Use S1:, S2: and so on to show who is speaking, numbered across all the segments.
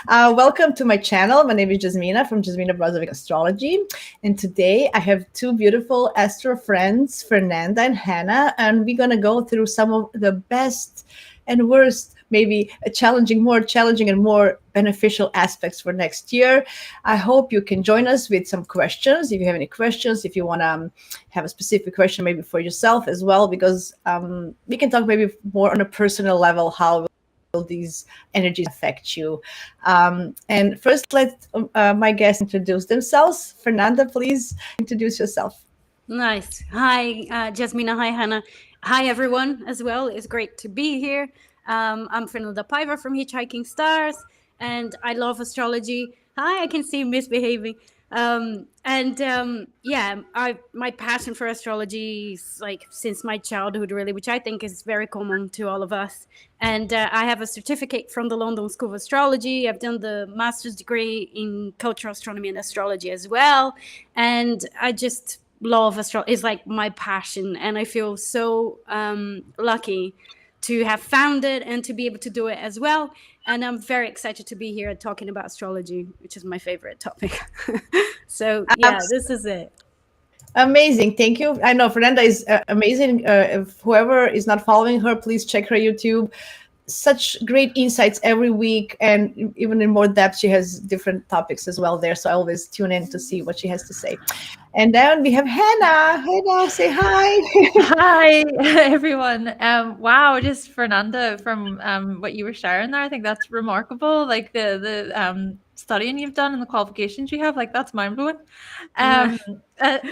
S1: Welcome to my channel. My name is Jasmina from Jasmina Astrology. And today I have two beautiful astro friends, Fernanda and Hannah, and we're going to go through some of the best and worst, maybe more challenging and more beneficial aspects for next year. I hope you can join us with some questions. If you have any questions, if you want to have a specific question maybe for yourself as well, because we can talk maybe more on a personal level, how these energies affect you. And first, let my guests introduce themselves. Fernanda, please introduce yourself.
S2: Nice. Hi, Jasmina. Hi, Hannah. Hi, everyone, as well. It's great to be here. I'm Fernanda from Hitchhiking Stars, and I love astrology. Hi, I can see you misbehaving. My passion for astrology is like since my childhood, really, which I think is very common to all of us. And I have a certificate from the London School of Astrology. I've done the master's degree in cultural astronomy and astrology as well. And I just love astrology. It's like my passion, and I feel so lucky to have found it and to be able to do it as well. And I'm very excited to be here talking about astrology, which is my favorite topic. So yeah, this is it.
S1: Amazing. Thank you. I know Fernanda is amazing. If whoever is not following her, please check her YouTube. Such great insights every week, and even in more depth, she has different topics as well there. So I always tune in to see what she has to say. And then we have Hannah. Hannah, say hi.
S3: Hi, everyone. Wow, just Fernanda, from what you were sharing there, I think that's remarkable. Like the studying you've done and the qualifications you have, like that's mind blowing.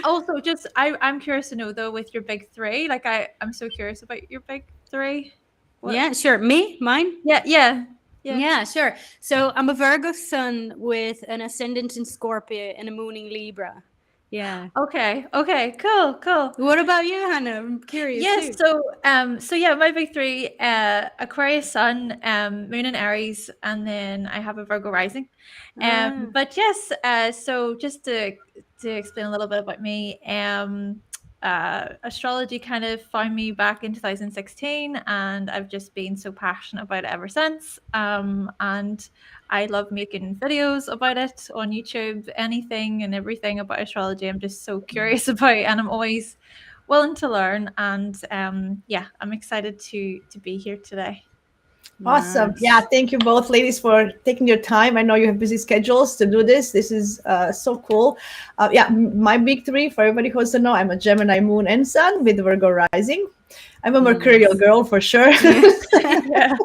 S3: Also, just I'm curious to know though, with your big three, like I'm so curious about your big three.
S2: What? Yeah, sure. Mine?
S3: Yeah,
S2: sure. So I'm a Virgo sun with an ascendant in Scorpio and a moon in Libra. Yeah.
S3: Okay, cool.
S2: What about you, Hannah? I'm curious.
S3: Yes, so yeah, my big three: Aquarius sun, moon in Aries, and then I have a Virgo rising. But yes, so just to explain a little bit about me, astrology kind of found me back in 2016, and I've just been so passionate about it ever since. And I love making videos about it on YouTube, anything and everything about astrology. I'm just so curious about it, and I'm always willing to learn. And I'm excited to be here today.
S1: Awesome. Yeah, thank you both ladies for taking your time. I know you have busy schedules to do this. This is so cool. My big three, for everybody who wants to know, I'm a Gemini moon and sun with Virgo rising. I'm a Mercurial girl for sure.
S3: Yeah.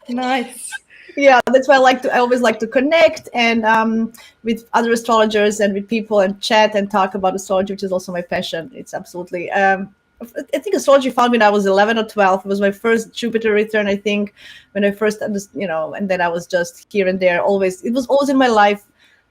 S2: Nice.
S1: Yeah, that's why I always like to connect and with other astrologers and with people and chat and talk about astrology, which is also my passion. It's absolutely I think astrology found me when I was 11 or 12. It was my first Jupiter return, I think, when I first, and then I was just here and there. It was always in my life.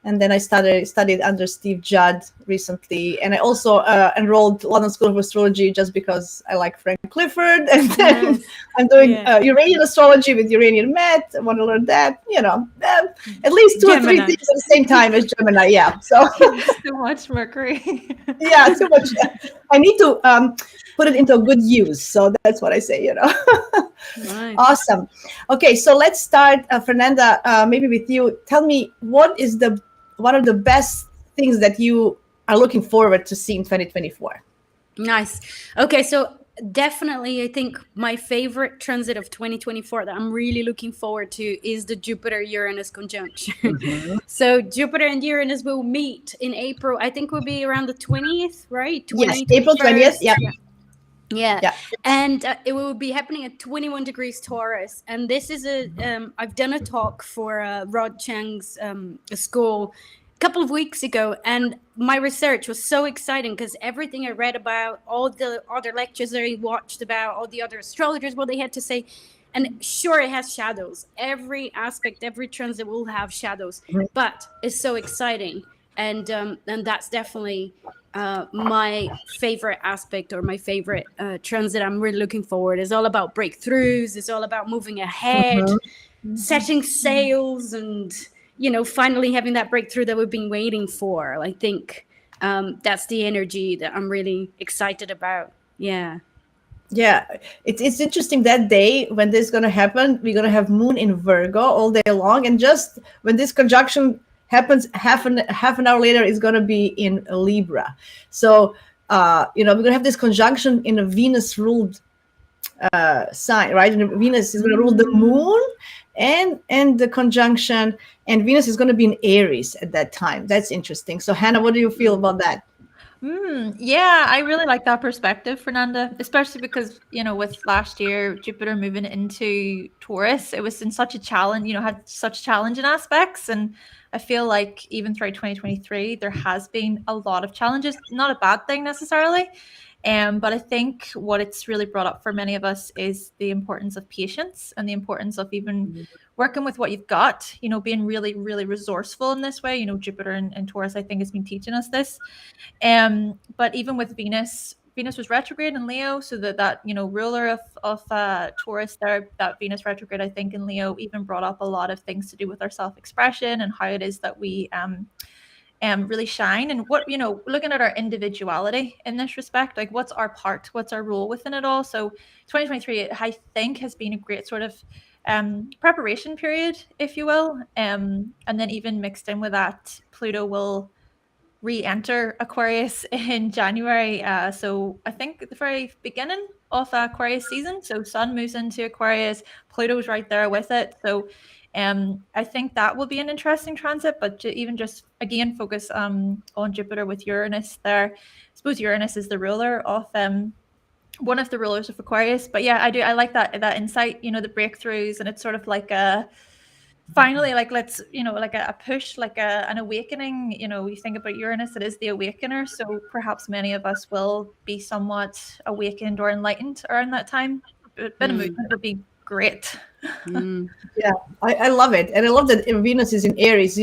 S1: And then I studied under Steve Judd recently. And I also enrolled London School of Astrology just because I like Frank Clifford. And then I'm doing Uranian astrology with Uranian Met. I want to learn that, at least two Gemini. Or three things at the same time as Gemini. Yeah. So
S3: too much Mercury.
S1: Yeah, too much. I need to put it into a good use. So that's what I say,
S2: Nice.
S1: Awesome. Okay, so let's start. Fernanda, maybe with you. Tell me, what is one of the best things that you are looking forward to see in 2024?
S2: Nice. Okay, so definitely I think my favorite transit of 2024 that I'm really looking forward to is the Jupiter-Uranus conjunction. Mm-hmm. So Jupiter and Uranus will meet in April. I think will be around the 20th, right?
S1: Yes, April 20th.
S2: Yeah. And it will be happening at 21 degrees Taurus. And this is I've done a talk for Rod Chang's school a couple of weeks ago. And my research was so exciting because everything I read about, all the other lectures that I watched about, all the other astrologers, what they had to say. And sure, it has shadows. Every aspect, every transit will have shadows. Mm-hmm. But it's so exciting. And that's definitely my favorite aspect, or my favorite transit I'm really looking forward. It's all about breakthroughs. It's all about moving ahead, setting sails, and finally having that breakthrough that we've been waiting for. I think that's the energy that I'm really excited about. Yeah.
S1: Yeah, it's interesting that day when this is going to happen. We're going to have Moon in Virgo all day long, and just when this conjunction happens, half an hour later, it's going to be in Libra. So we're going to have this conjunction in a Venus ruled sign, right? And Venus is going to rule the Moon and the conjunction, and Venus is going to be in Aries at that time. That's interesting. So Hannah, what do you feel about that?
S3: Yeah, I really like that perspective, Fernanda, especially because, with last year, Jupiter moving into Taurus, it was in such a challenge, had such challenging aspects. And I feel like even throughout 2023, there has been a lot of challenges, not a bad thing necessarily. But I think what it's really brought up for many of us is the importance of patience and the importance of even working with what you've got, being really, really resourceful in this way. Jupiter and Taurus, I think, has been teaching us this. But even with Venus was retrograde in Leo, so that ruler of Taurus there, that Venus retrograde, I think, in Leo even brought up a lot of things to do with our self-expression and how it is that we really shine, and what, looking at our individuality in this respect, like what's our part, what's our role within it all. So 2023, I think, has been a great sort of preparation period, if you will. And then even mixed in with that, Pluto will re-enter Aquarius in January. So I think at the very beginning of Aquarius season. So Sun moves into Aquarius, Pluto's right there with it. So I think that will be an interesting transit, but even just again focus on Jupiter with Uranus there. I suppose Uranus is the ruler of one of the rulers of Aquarius. But yeah, I like that insight, the breakthroughs, and it's sort of like a finally, like, let's, like a push, like an awakening. You think about Uranus, it is the awakener, so perhaps many of us will be somewhat awakened or enlightened around that time. A bit of movement would be great.
S1: Yeah, I love it, and I love that Venus is in Aries.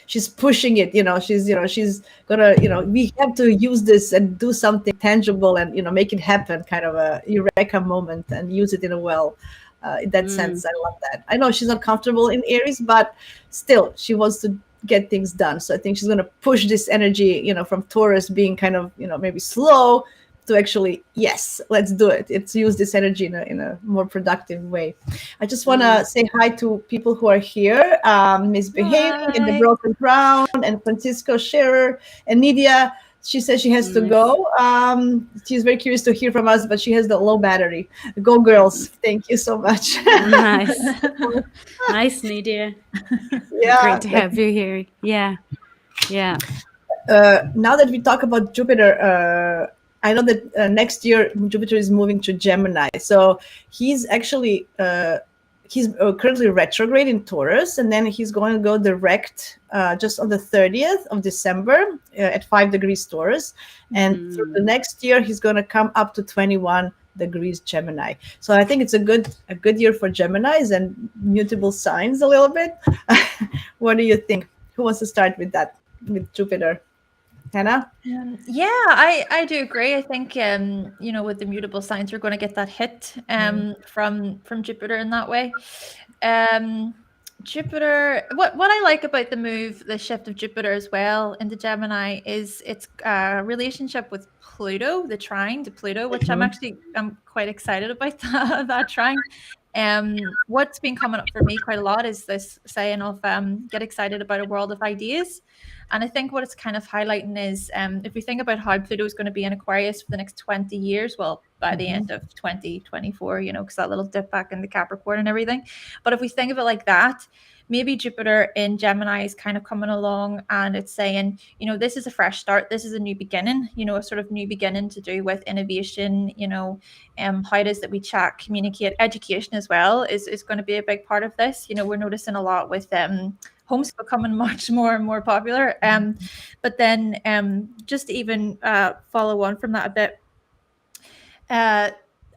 S1: She's pushing it. She's gonna. We have to use this and do something tangible and make it happen. Kind of a eureka moment, and use it in that sense. I love that. I know she's not comfortable in Aries, but still, she wants to get things done. So I think she's gonna push this energy. From Taurus being kind of maybe slow, to actually, yes, let's do it. It's use this energy in a more productive way. I just want to say hi to people who are here. Misbehaving and the Broken Crown, and Francisco Scherer, and Nidia. She says she has to go. She's very curious to hear from us, but she has the low battery. Go girls. Thank you so much.
S2: Nice. Nice, Nidia. Yeah. Great to have you here. Yeah.
S1: Now that we talk about Jupiter, I know that next year Jupiter is moving to Gemini. So he's actually he's currently retrograde in Taurus, and then he's going to go direct just on the 30th of December at 5 degrees Taurus. And through the next year, he's going to come up to 21 degrees Gemini. So I think it's a good year for Geminis and mutable signs a little bit. What do you think? Who wants to start with that, with Jupiter? Hannah?
S3: Yeah, I do agree. I think with the mutable signs, we're going to get that hit from Jupiter in that way. Jupiter, what I like about the shift of Jupiter as well into Gemini is its relationship with Pluto, the trine to Pluto, which I'm quite excited about that trine. What's been coming up for me quite a lot is this saying of get excited about a world of ideas. And I think what it's kind of highlighting is if we think about how Pluto is going to be in Aquarius for the next 20 years, well, by the end of 2024, because that little dip back in the Capricorn and everything. But if we think of it like that, maybe Jupiter in Gemini is kind of coming along and it's saying, this is a fresh start. This is a new beginning, a sort of new beginning to do with innovation, how it is that we chat, communicate, education as well is going to be a big part of this. We're noticing a lot with homes becoming much more and more popular. But then just to even follow on from that a bit,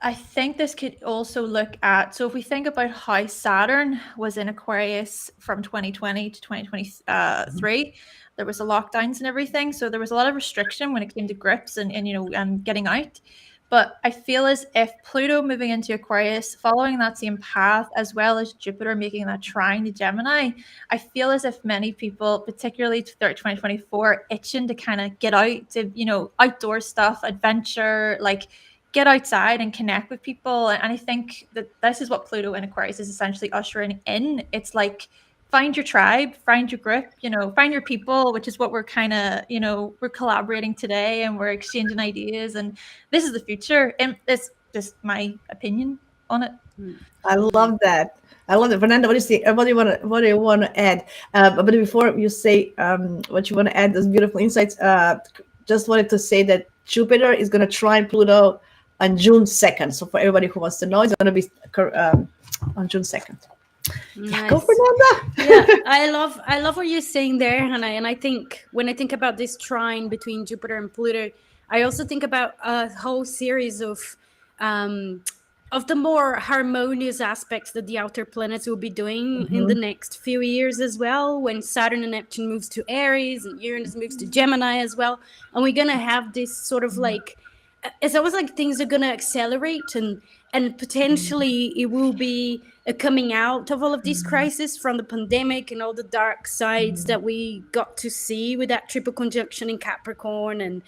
S3: I think this could also look at, so if we think about how Saturn was in Aquarius from 2020 to 2023, there was a lockdowns and everything. So there was a lot of restriction when it came to grips and getting out. But I feel as if Pluto moving into Aquarius, following that same path, as well as Jupiter making that trine to Gemini, I feel as if many people, particularly throughout 2024, itching to kind of get out to, outdoor stuff, adventure, like get outside and connect with people. And I think that this is what Pluto in Aquarius is essentially ushering in. It's like, find your tribe, find your group, find your people, which is what we're kind of, we're collaborating today and we're exchanging ideas. And this is the future. And it's just my opinion on it.
S1: I love that. I love it. Fernanda, what do you think? What do you want to add? But before you say what you want to add, those beautiful insights, just wanted to say that Jupiter is going to trine Pluto on June 2nd. So for everybody who wants to know, it's going to be on June 2nd.
S2: Nice.
S1: Yeah, go Fernanda.
S2: Yeah, I love what you're saying there, Hannah. And I think when I think about this trine between Jupiter and Pluto, I also think about a whole series of the more harmonious aspects that the outer planets will be doing in the next few years as well, when Saturn and Neptune moves to Aries and Uranus moves to Gemini as well. And we're going to have this sort of like, it's almost like things are going to accelerate and potentially it will be a coming out of all of these crises from the pandemic and all the dark sides that we got to see with that triple conjunction in Capricorn and,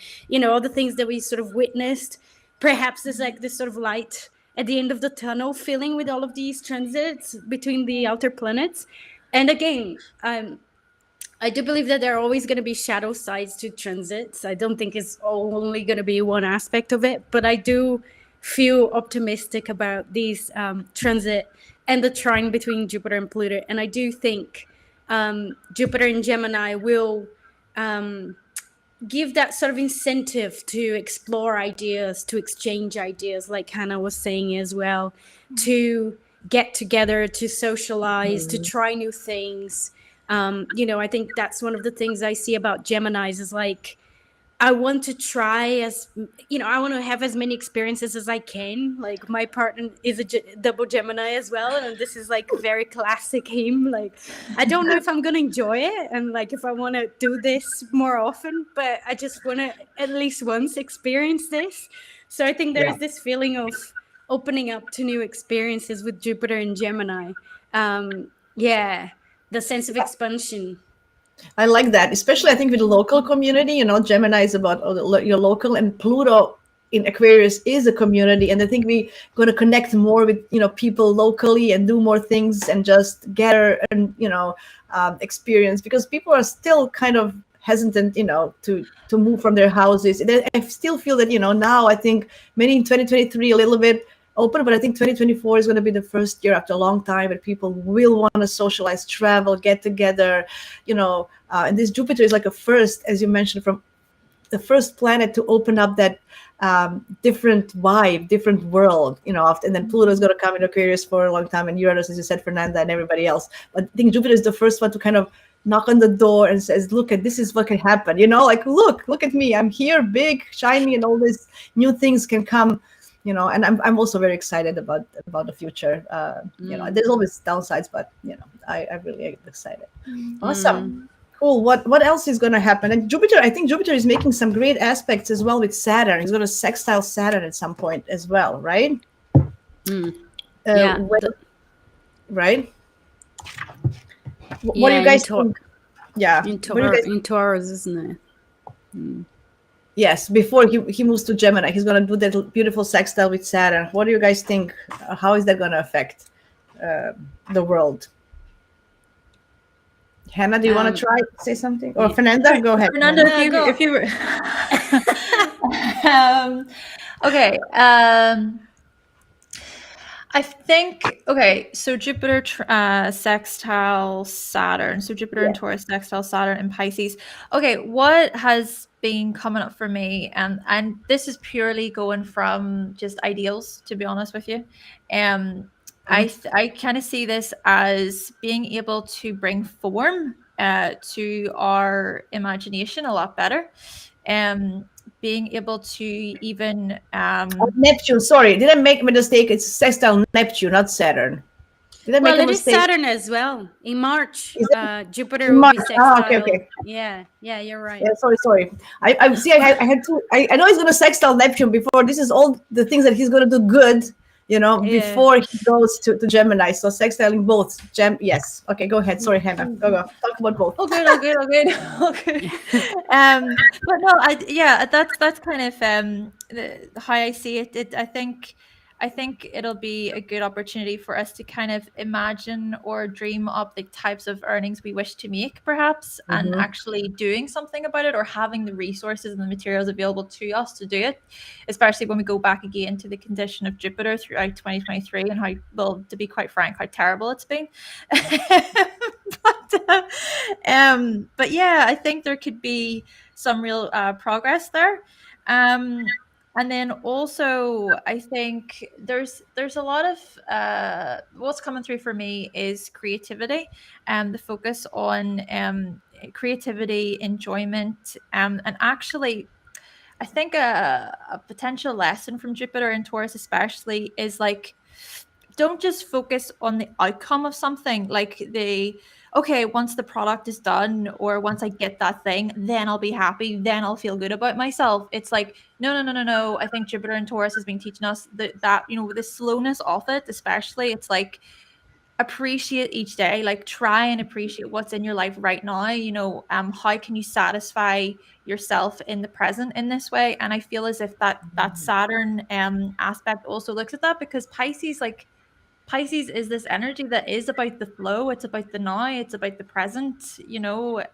S2: all the things that we sort of witnessed. Perhaps there's like this sort of light at the end of the tunnel feeling with all of these transits between the outer planets. And again, I do believe that there are always going to be shadow sides to transits. I don't think it's only going to be one aspect of it, but I do feel optimistic about these transit and the trine between Jupiter and Pluto. And I do think Jupiter and Gemini will give that sort of incentive to explore ideas, to exchange ideas, like Hannah was saying as well, to get together, to socialize, to try new things. I think that's one of the things I see about Geminis is like, I want to try I want to have as many experiences as I can. Like my partner is a double Gemini as well. And this is like very classic him. Like, I don't know if I'm going to enjoy it. And like, if I want to do this more often, but I just want to at least once experience this. So I think there is this feeling of opening up to new experiences with Jupiter and Gemini. The sense of expansion.
S1: I like that, especially I think with the local community, Gemini is about your local, and Pluto in Aquarius is a community. And I think we're going to connect more with, people locally and do more things and just gather and, experience, because people are still kind of hesitant, to move from their houses. And I still feel that, now I think many in 2023 a little bit open, but I think 2024 is going to be the first year after a long time that people will want to socialize, travel, get together, and this Jupiter is like a first, as you mentioned, from the first planet to open up that different vibe, different world, and then Pluto is going to come in Aquarius for a long time, and Uranus, as you said, Fernanda, and everybody else. But I think Jupiter is the first one to kind of knock on the door and says, look, this is what can happen, like, look at me, I'm here, big, shiny, and all these new things can come. And I'm also very excited about the future. There's always downsides, but I really am excited. Awesome, cool. What else is going to happen? And I think Jupiter is making some great aspects as well with Saturn. He's going to sextile Saturn at some point as well, right? Right. What do you guys think? Yeah,
S2: in Taurus, isn't it?
S1: Yes, before he moves to Gemini, he's going to do that beautiful sextile with Saturn. What do you guys think? How is that going to affect the world? Hannah, do you want to try to say something? Or Fernanda, go ahead.
S3: Fernanda, if you okay. I think, so Jupiter sextile Saturn. So Jupiter in Taurus, sextile Saturn in Pisces. Okay, what has been coming up for me, and this is purely going from just ideals, to be honest with you. I kind of see this as being able to bring form to our imagination a lot better. Being able to even
S1: Neptune, sorry, did I make a mistake? It's sextile Neptune, not Saturn. Did I make a mistake?
S2: It is Saturn as well. In March, Jupiter will be sextile.
S1: Okay.
S2: Yeah, you're right.
S1: Yeah, sorry. I see. I had to. I know he's going to sextile Neptune before. This is all the things that he's going to do good, before he goes to Gemini. So sextiling both. Yes. Okay, go ahead. Sorry, Hannah. Go. Talk about both.
S3: All good. But no, that's kind of how I see it. I think it'll be a good opportunity for us to kind of imagine or dream up the types of earnings we wish to make, perhaps, and actually doing something about it, or having the resources and the materials available to us to do it, especially when we go back again to the condition of Jupiter throughout 2023 and how, well, to be quite frank, how terrible it's been. But yeah, I think there could be some real progress there. And then also, I think there's a lot of what's coming through for me is creativity, and the focus on creativity, enjoyment, and actually, I think a potential lesson from Jupiter in Taurus especially is like, don't just focus on the outcome of something, like okay, once the product is done, or once I get that thing, then I'll be happy, then I'll feel good about myself. It's like, no. I think Jupiter and Taurus has been teaching us that the slowness of it, especially. It's like, appreciate each day, like try and appreciate what's in your life right now. How can you satisfy yourself in the present in this way? And I feel as if that Saturn aspect also looks at that, because Pisces is this energy that is about the flow. It's about the now. It's about the present,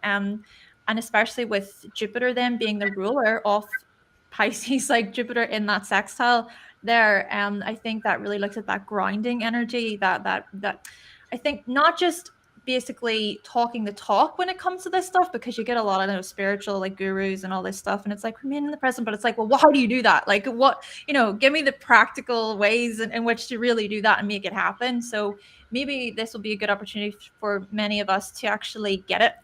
S3: and especially with Jupiter then being the ruler of Pisces, like Jupiter in that sextile there. I think that really looks at that grounding energy, that I think not just basically talking the talk when it comes to this stuff, because you get a lot of spiritual like gurus and all this stuff, and it's like, remain in the present, but it's like, well, how do you do that? Like, what, give me the practical ways in which to really do that and make it happen. So maybe this will be a good opportunity for many of us to actually get it,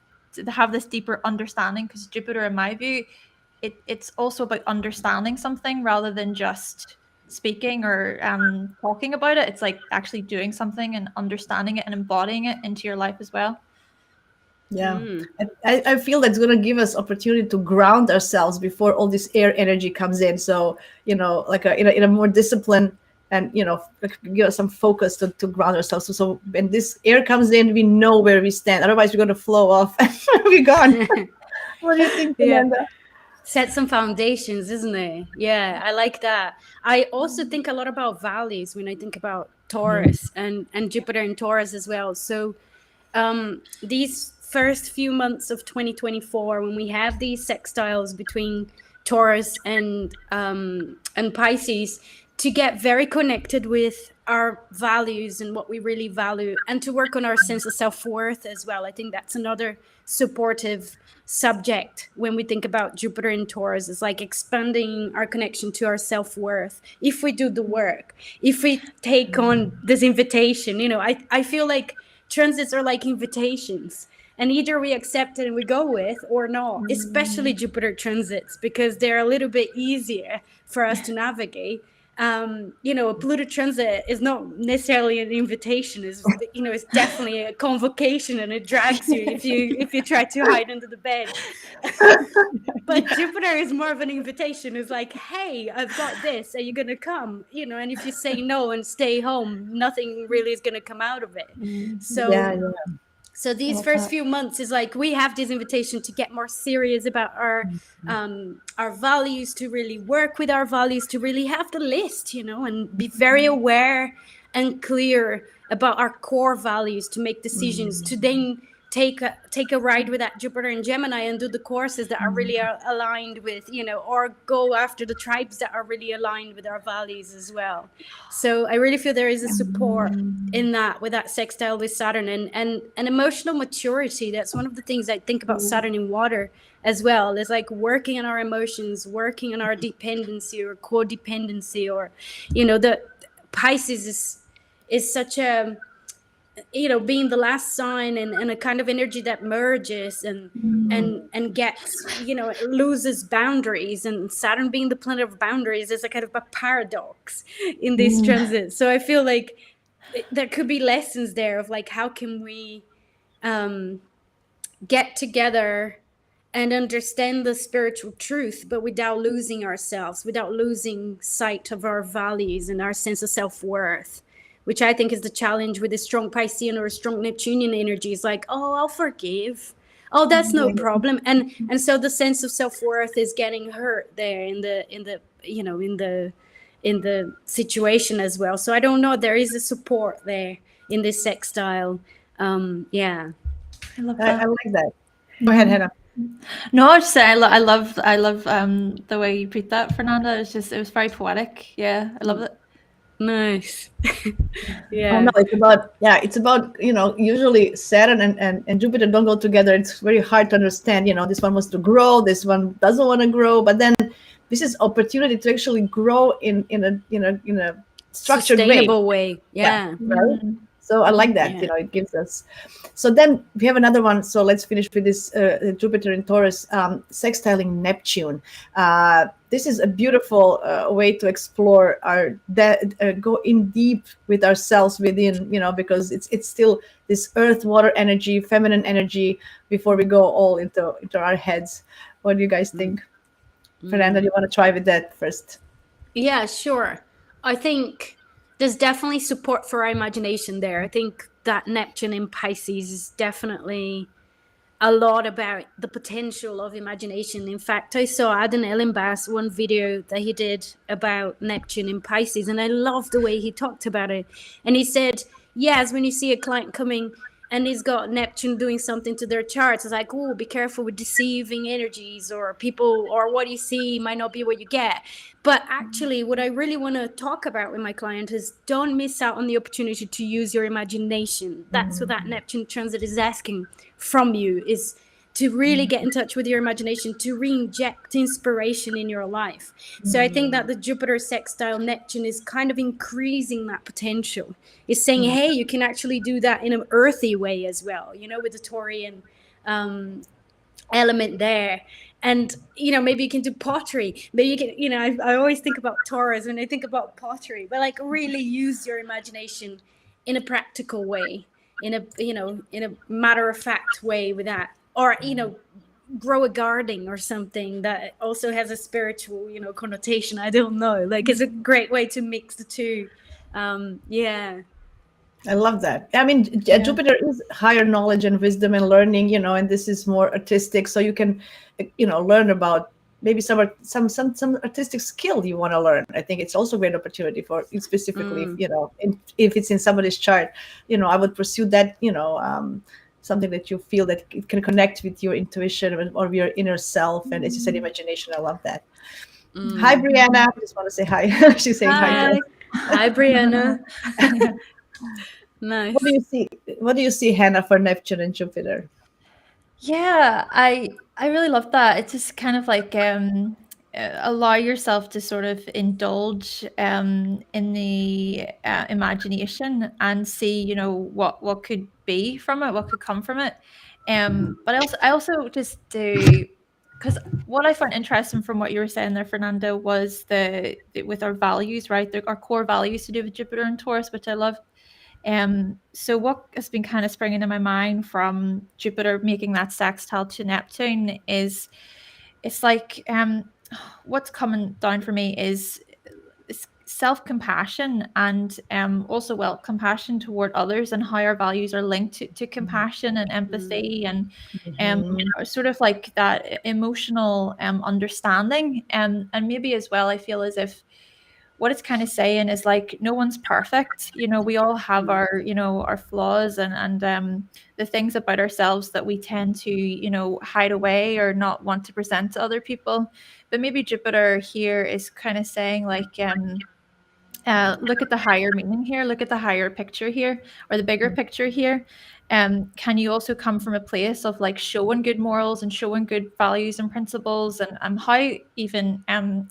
S3: to have this deeper understanding, because Jupiter, in my view, it's also about understanding something rather than just speaking or talking about it. It's like actually doing something and understanding it and embodying it into your life as well.
S1: Yeah, I feel that's going to give us opportunity to ground ourselves before all this air energy comes in. So, like in a more disciplined and, give us some focus to ground ourselves. So when this air comes in, we know where we stand. Otherwise, we're going to flow off and we're gone. What do you think, Fernanda?
S2: Set some foundations, isn't it? Yeah, I like that. I also think a lot about values when I think about Taurus and Jupiter in Taurus as well. So these first few months of 2024, when we have these sextiles between Taurus and Pisces, to get very connected with our values and what we really value, and to work on our sense of self-worth as well. I think that's another supportive subject when we think about Jupiter in Taurus. Is like expanding our connection to our self-worth if we do the work, if we take on this invitation. I feel like transits are like invitations, and either we accept it and we go with, or not, especially Jupiter transits, because they're a little bit easier for us to navigate. A Pluto transit is not necessarily an invitation. It's definitely a convocation, and it drags you if you try to hide under the bed. But Jupiter is more of an invitation. It's like, hey, I've got this. Are you gonna come? And if you say no and stay home, nothing really is gonna come out of it. So. So these first few months is like, we have this invitation to get more serious about our values, to really work with our values, to really have the list, and be very aware and clear about our core values, to make decisions, to then take a ride with that Jupiter in Gemini and do the courses that are really aligned with, or go after the tribes that are really aligned with our values as well. So I really feel there is a support in that, with that sextile with Saturn, and emotional maturity. That's one of the things I think about Saturn in water as well. It's like working on our emotions, working on our dependency or codependency, or, the Pisces is such a, being the last sign, and a kind of energy that merges and gets, loses boundaries, and Saturn being the planet of boundaries is a kind of a paradox in this transit. So I feel like there could be lessons there of like, how can we get together and understand the spiritual truth, but without losing ourselves, without losing sight of our values and our sense of self-worth, which I think is the challenge with a strong Piscean or a strong Neptunian energy. Is like, oh, I'll forgive. Oh, that's no problem. And so the sense of self-worth is getting hurt there in the you know, in the situation as well. So I don't know, there is a support there in this sextile. Yeah.
S3: I love that.
S1: I like that. Go ahead, Hannah.
S3: No, I was just saying, I love the way you put that, Fernanda. It was very poetic. Yeah, I love it.
S2: Nice.
S1: Yeah. Oh, no, it's about, you know, usually Saturn and Jupiter don't go together. It's very hard to understand, you know, this one wants to grow, this one doesn't want to grow, but then this is opportunity to actually grow in a structured
S2: sustainable way. Yeah.
S1: Right? So I like that, you know, it gives us. So then we have another one. So let's finish with this Jupiter in Taurus sextiling Neptune. This is a beautiful way to explore go in deep with ourselves within, you know, because it's still this earth, water energy, feminine energy before we go all into our heads. What do you guys think? Fernanda, do you want to try with that first?
S2: Yeah, sure. I think there's definitely support for our imagination there. I think that Neptune in Pisces is definitely a lot about the potential of imagination. In fact, I saw Adam Ellenbass one video that he did about Neptune in Pisces, and I love the way he talked about it. And he said, yes, when you see a client coming and he's got Neptune doing something to their charts, it's like, oh, be careful with deceiving energies, or people, or what you see might not be what you get. But actually, what I really want to talk about with my client is don't miss out on the opportunity to use your imagination. That's what that Neptune transit is asking from you, is to really get in touch with your imagination, to re-inject inspiration in your life. So I think that the Jupiter sextile Neptune is kind of increasing that potential. It's saying, hey, you can actually do that in an earthy way as well, you know, with the Taurian element there. And, you know, maybe you can do pottery. Maybe you can, you know, I always think about Taurus when I think about pottery, but like really use your imagination in a practical way, in a, you know, in a matter of fact way with that. Or, you know, grow a garden or something that also has a spiritual, you know, connotation. I don't know. Like, it's a great way to mix the two. Yeah.
S1: I love that. I mean, Jupiter is higher knowledge and wisdom and learning, you know, and this is more artistic. So you can, you know, learn about maybe some artistic skill you want to learn. I think it's also a great opportunity for specifically, you know, if it's in somebody's chart, you know, I would pursue that, you know, something that you feel that it can connect with your intuition or your inner self. And as you said, imagination. I love that. Hi, Brianna. I just want to say hi. She's saying hi.
S2: Hi, Brianna. Nice.
S1: What do you see, Hannah, for Neptune and Jupiter?
S3: Yeah, I really love that. It's just kind of like allow yourself to sort of indulge in the imagination and see, you know, what could be from it, what could come from it. But I also just do, because what I found interesting from what you were saying there, Fernando, was with our values, right? Our core values to do with Jupiter and Taurus, which I love. So what has been kind of springing in my mind from Jupiter making that sextile to Neptune is, it's like what's coming down for me is self-compassion and also, well, compassion toward others, and how our values are linked to compassion and empathy and you know, sort of like that emotional understanding, and maybe as well I feel as if what it's kind of saying is like, no one's perfect. You know, we all have our, you know, our flaws and the things about ourselves that we tend to, you know, hide away or not want to present to other people. But maybe Jupiter here is kind of saying like, look at the higher meaning here, look at the higher picture here, or the bigger picture here. Can you also come from a place of like showing good morals and showing good values and principles, and how even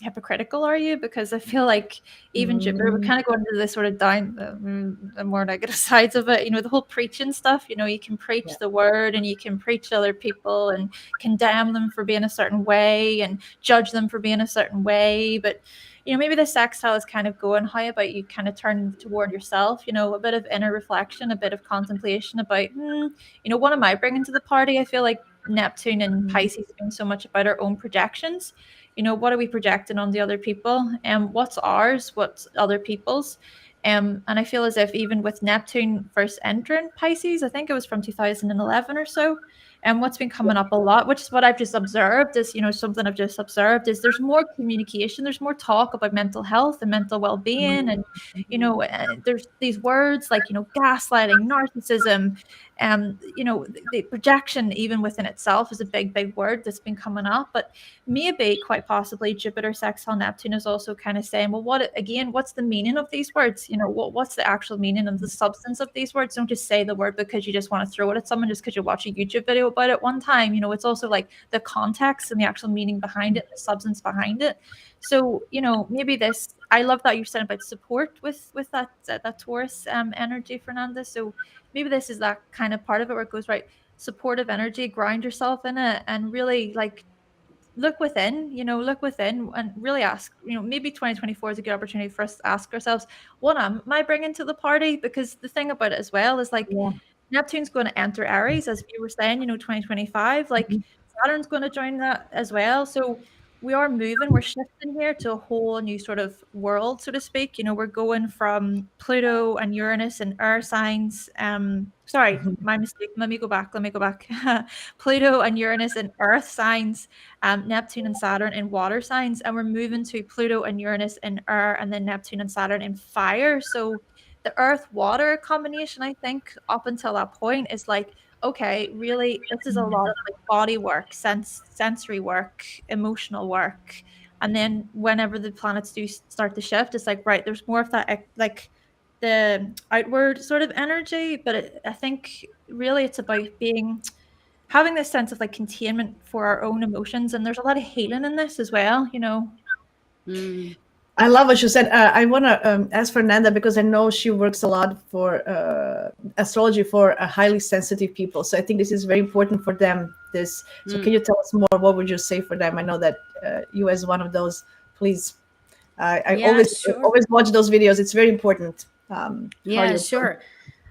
S3: hypocritical are you? Because I feel like even Jupiter would kind of go into the sort of down the more negative sides of it, you know, the whole preaching stuff. You know, you can preach the word and you can preach to other people and condemn them for being a certain way and judge them for being a certain way, but you know, maybe the sextile is kind of going, how about you kind of turn toward yourself, you know, a bit of inner reflection, a bit of contemplation about, you know, what am I bringing to the party? I feel like Neptune and Pisces being so much about our own projections. You know, what are we projecting on the other people? And what's ours? What's other people's? And I feel as if even with Neptune first entering Pisces, I think it was from 2011 or so, and what's been coming up a lot, which is what I've just observed, is, you know, something I've just observed, is there's more communication, there's more talk about mental health and mental well-being. And, you know, there's these words like, you know, gaslighting, narcissism, you know, the projection even within itself is a big word that's been coming up. But maybe quite possibly Jupiter sextile Neptune is also kind of saying, well, what's the meaning of these words? You know, what's the actual meaning and the substance of these words? Don't just say the word because you just want to throw it at someone just because you watch a YouTube video about it one time. You know, it's also like the context and the actual meaning behind it, the substance behind it. So, you know, maybe this, I love that you're saying about support with that Taurus energy, Fernanda. So maybe this is that kind of part of it where it goes, right, supportive energy, ground yourself in it, and really like look within, you know, look within and really ask, you know, maybe 2024 is a good opportunity for us to ask ourselves, what am I bringing to the party? Because the thing about it as well is like, Neptune's going to enter Aries, as you were saying, you know, 2025, like Saturn's going to join that as well. So we are moving, we're shifting here to a whole new sort of world, so to speak. You know, we're going from Pluto and Uranus and air signs. Sorry, my mistake. Let me go back. Pluto and Uranus and earth signs, Neptune and Saturn in water signs. And we're moving to Pluto and Uranus in air, and then Neptune and Saturn in fire. So the earth water combination, I think, up until that point is like, okay, really, this is a lot of like body work, sensory work, emotional work. And then whenever the planets do start to shift, it's like, right, there's more of that like the outward sort of energy. But I think really it's about having this sense of like containment for our own emotions. And there's a lot of healing in this as well, you know.
S1: I love what you said. I want to ask Fernanda, because I know she works a lot for astrology for highly sensitive people. So I think this is very important for them. So can you tell us more? What would you say for them? I know that you, as one of those, please. I always watch those videos. It's very important.
S2: Sure.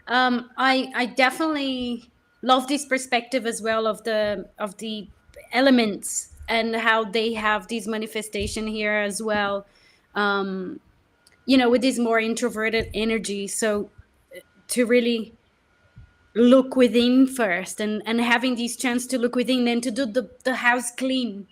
S2: I definitely love this perspective as well of the elements and how they have this manifestation here as well. You know, with this more introverted energy. So to really look within first and having this chance to look within and to do the house clean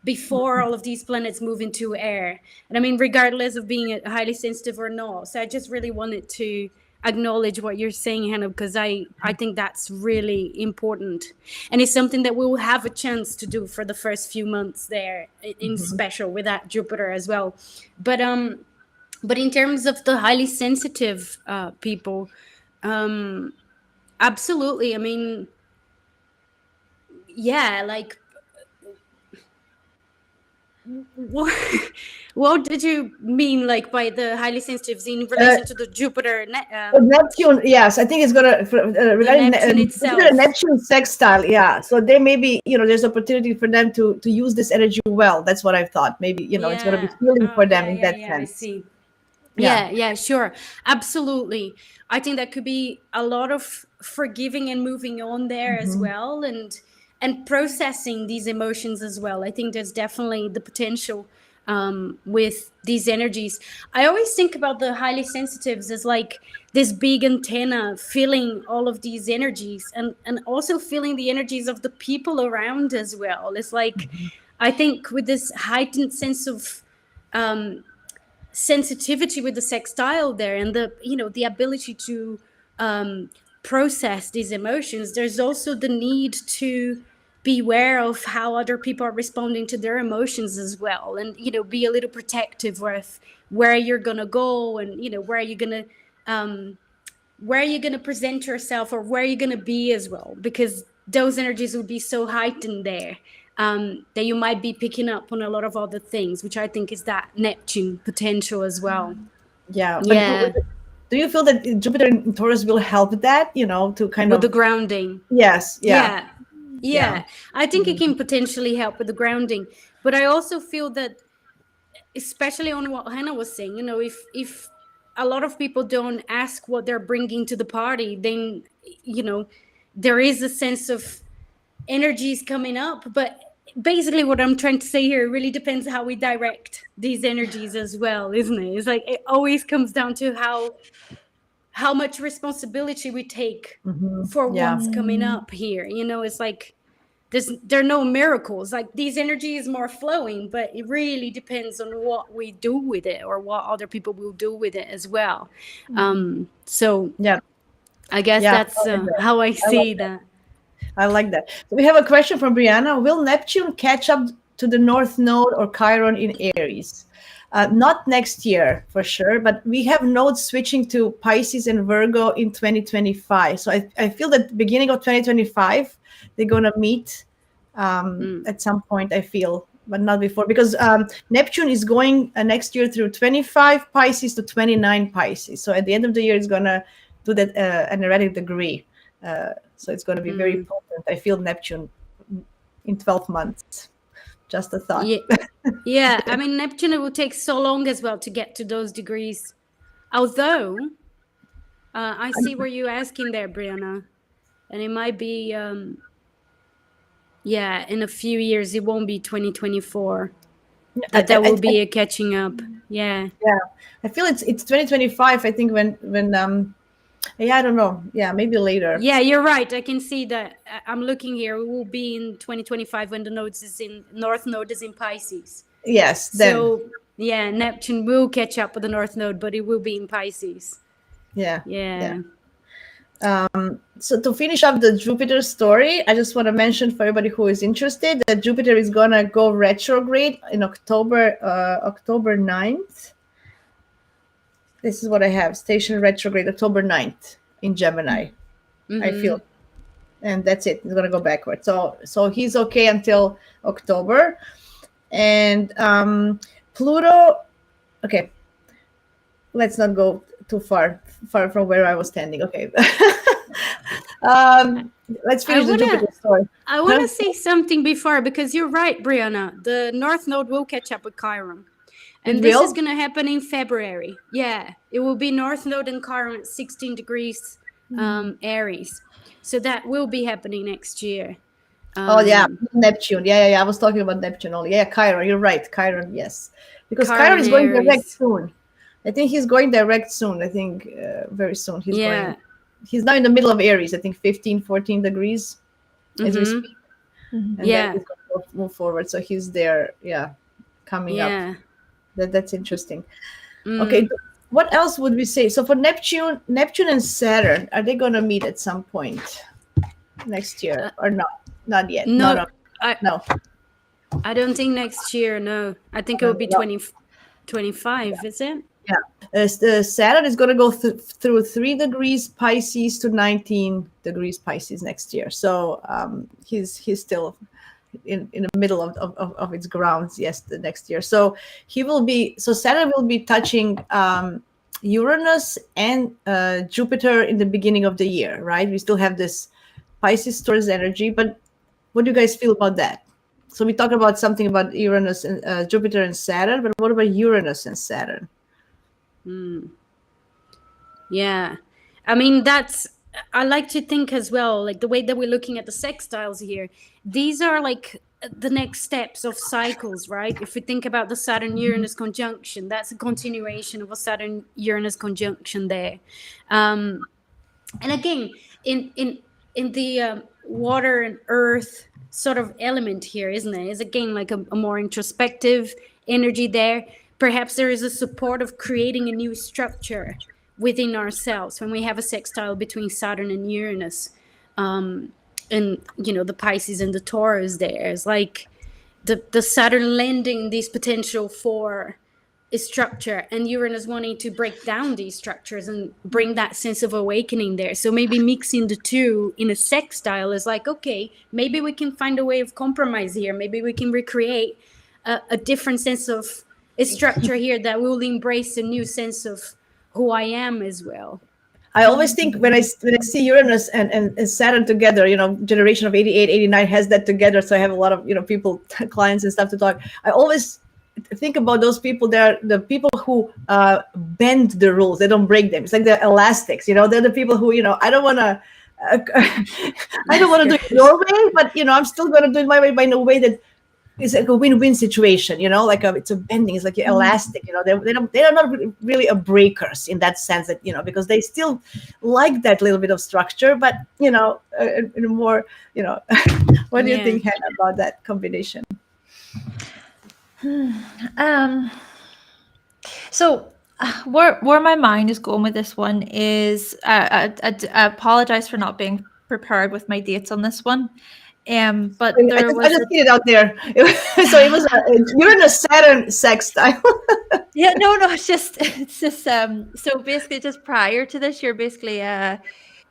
S2: before all of these planets move into air. And I mean, regardless of being highly sensitive or not. So I just really wanted to acknowledge what you're saying, Hannah, because I think that's really important. And it's something that we will have a chance to do for the first few months there in special with that Jupiter as well. But in terms of the highly sensitive people, absolutely. I mean, yeah, like what did you mean, like, by the highly sensitives in relation to the Jupiter?
S1: Neptune, yes, I think it's gonna regarding
S2: Neptune itself.
S1: Neptune sextile, yeah. So they maybe, you know, there's opportunity for them to use this energy well. That's what I thought. Maybe, you know, it's gonna be healing for them in that sense.
S2: I see. Yeah, sure, absolutely. I think that could be a lot of forgiving and moving on there as well, and processing these emotions as well. I think there's definitely the potential with these energies. I always think about the highly sensitives as like this big antenna feeling all of these energies and also feeling the energies of the people around as well. It's like, I think with this heightened sense of sensitivity with the sextile there and the, you know, the ability to process these emotions, there's also the need to be aware of how other people are responding to their emotions as well, and, you know, be a little protective with where you're gonna go, and, you know, where you're gonna present yourself, or where you're gonna be as well, because those energies will be so heightened there that you might be picking up on a lot of other things, which I think is that Neptune potential as well.
S1: Yeah. Do you feel that Jupiter in Taurus will help with that, you know, to kind
S2: with
S1: of
S2: the grounding?
S1: Yes.
S2: Yeah. I think it can potentially help with the grounding, but I also feel that, especially on what Hannah was saying, you know, if a lot of people don't ask what they're bringing to the party, then, you know, there is a sense of energies coming up. But basically what I'm trying to say here, it really depends how we direct these energies as well, isn't it? It's like it always comes down to how much responsibility we take for what's coming up here. You know, it's like there are no miracles. Like these energies more flowing, but it really depends on what we do with it or what other people will do with it as well. So
S1: yeah,
S2: I guess that's how I see that.
S1: I like that. So we have a question from Brianna. Will Neptune catch up to the North Node or Chiron in Aries? Not next year for sure, but we have nodes switching to Pisces and Virgo in 2025. So I feel that beginning of 2025, they're going to meet at some point, I feel, but not before, because Neptune is going next year through 25 Pisces to 29 Pisces. So at the end of the year, it's going to do that an erratic degree. So it's going to be very potent. I feel Neptune in 12 months. Just a thought.
S2: Yeah. I mean, Neptune, it will take so long as well to get to those degrees. Although, I see where you're asking there, Brianna. And it might be, in a few years, it won't be 2024. But there will be a catching up. Yeah.
S1: Yeah. I feel it's 2025, I think, when I don't know. Yeah, maybe later.
S2: Yeah, you're right. I can see that. I'm looking here. It will be in 2025 when the North Node is in Pisces.
S1: Yes. Then.
S2: So, yeah, Neptune will catch up with the North Node, but it will be in Pisces.
S1: Yeah.
S2: Yeah.
S1: So to finish up the Jupiter story, I just want to mention for everybody who is interested that Jupiter is going to go retrograde in October 9th. This is what I have. Station retrograde October 9th in Gemini. I feel. And that's it. It's going to go backwards. So he's okay until October. And Pluto, okay. Let's not go too far from where I was standing. Okay. Let's finish the Jupiter story.
S2: I want to say something before, because you're right, Brianna. The North Node will catch up with Chiron. And this is going to happen in February. Yeah, it will be North Node and Chiron at 16 degrees Aries. So that will be happening next year.
S1: Neptune. Yeah. I was talking about Neptune only. Yeah, Chiron. You're right. Chiron, yes. Because Chiron is going direct soon. I think he's going direct soon. I think very soon. He's now in the middle of Aries. I think 15, 14 degrees as we speak. And then he's going to move forward. So he's there, coming up. That's interesting. Okay, what else would we say? So for Neptune and Saturn, are they going to meet at some point next year or not? Not yet.
S2: No.
S1: No.
S2: I don't think next year. No, I think it will be 2025. Is it?
S1: Yeah. Saturn is going to go through 3 degrees Pisces to 19 degrees Pisces next year. So he's still in the middle of its grounds, the next year. So Saturn will be touching Uranus and Jupiter in the beginning of the year, right? We still have this Pisces Taurus energy, but what do you guys feel about that? So we talked about something about Uranus and Jupiter and Saturn, but what about Uranus and Saturn?
S2: Yeah, I mean, I like to think as well, like the way that we're looking at the sextiles here, these are like the next steps of cycles, right? If we think about the Saturn-Uranus conjunction, that's a continuation of a Saturn-Uranus conjunction there. And again, in the water and earth sort of element here, isn't it? Is again like a more introspective energy there. Perhaps there is a support of creating a new structure within ourselves when we have a sextile between Saturn and Uranus, and the Pisces and the Taurus. There's like the Saturn lending this potential for a structure, and Uranus wanting to break down these structures and bring that sense of awakening there. So maybe mixing the two in a sextile is like, okay, maybe we can find a way of compromise here. Maybe we can recreate a different sense of a structure here that will embrace a new sense of who I am as well.
S1: I always think when I see Uranus and Saturn together, generation of 88, 89 has that together. So I have a lot of, people, clients and stuff to talk. I always think about those people. They're the people who bend the rules. They don't break them. It's like the elastics, they're the people who, I don't want to I don't want to do it your way, but I'm still going to do it my way, by in a way that is like a win-win situation, like it's a bending, it's like elastic, they're not really a breakers in that sense, that because they still like that little bit of structure, but in a more what do you think, Hannah, about that combination?
S3: So where my mind is going with this one is I apologize for not being prepared with my dates on this one. But
S1: I just put it out there. So it was you're in a Saturn sextile.
S3: Yeah, no, it's just so basically just prior to this year, basically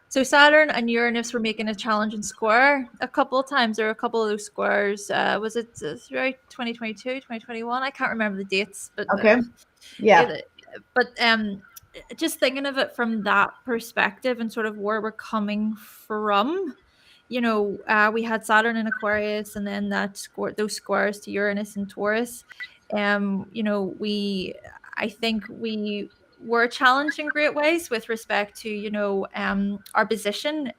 S3: so Saturn and Uranus were making a challenging square a couple of times. There were a couple of those squares. Was it throughout 2022, 2021? I can't remember the dates, but
S1: okay. Yeah.
S3: But just thinking of it from that perspective and sort of where we're coming from, we had Saturn in Aquarius, and then those squares to Uranus and Taurus. I think we were challenged in great ways with respect to our position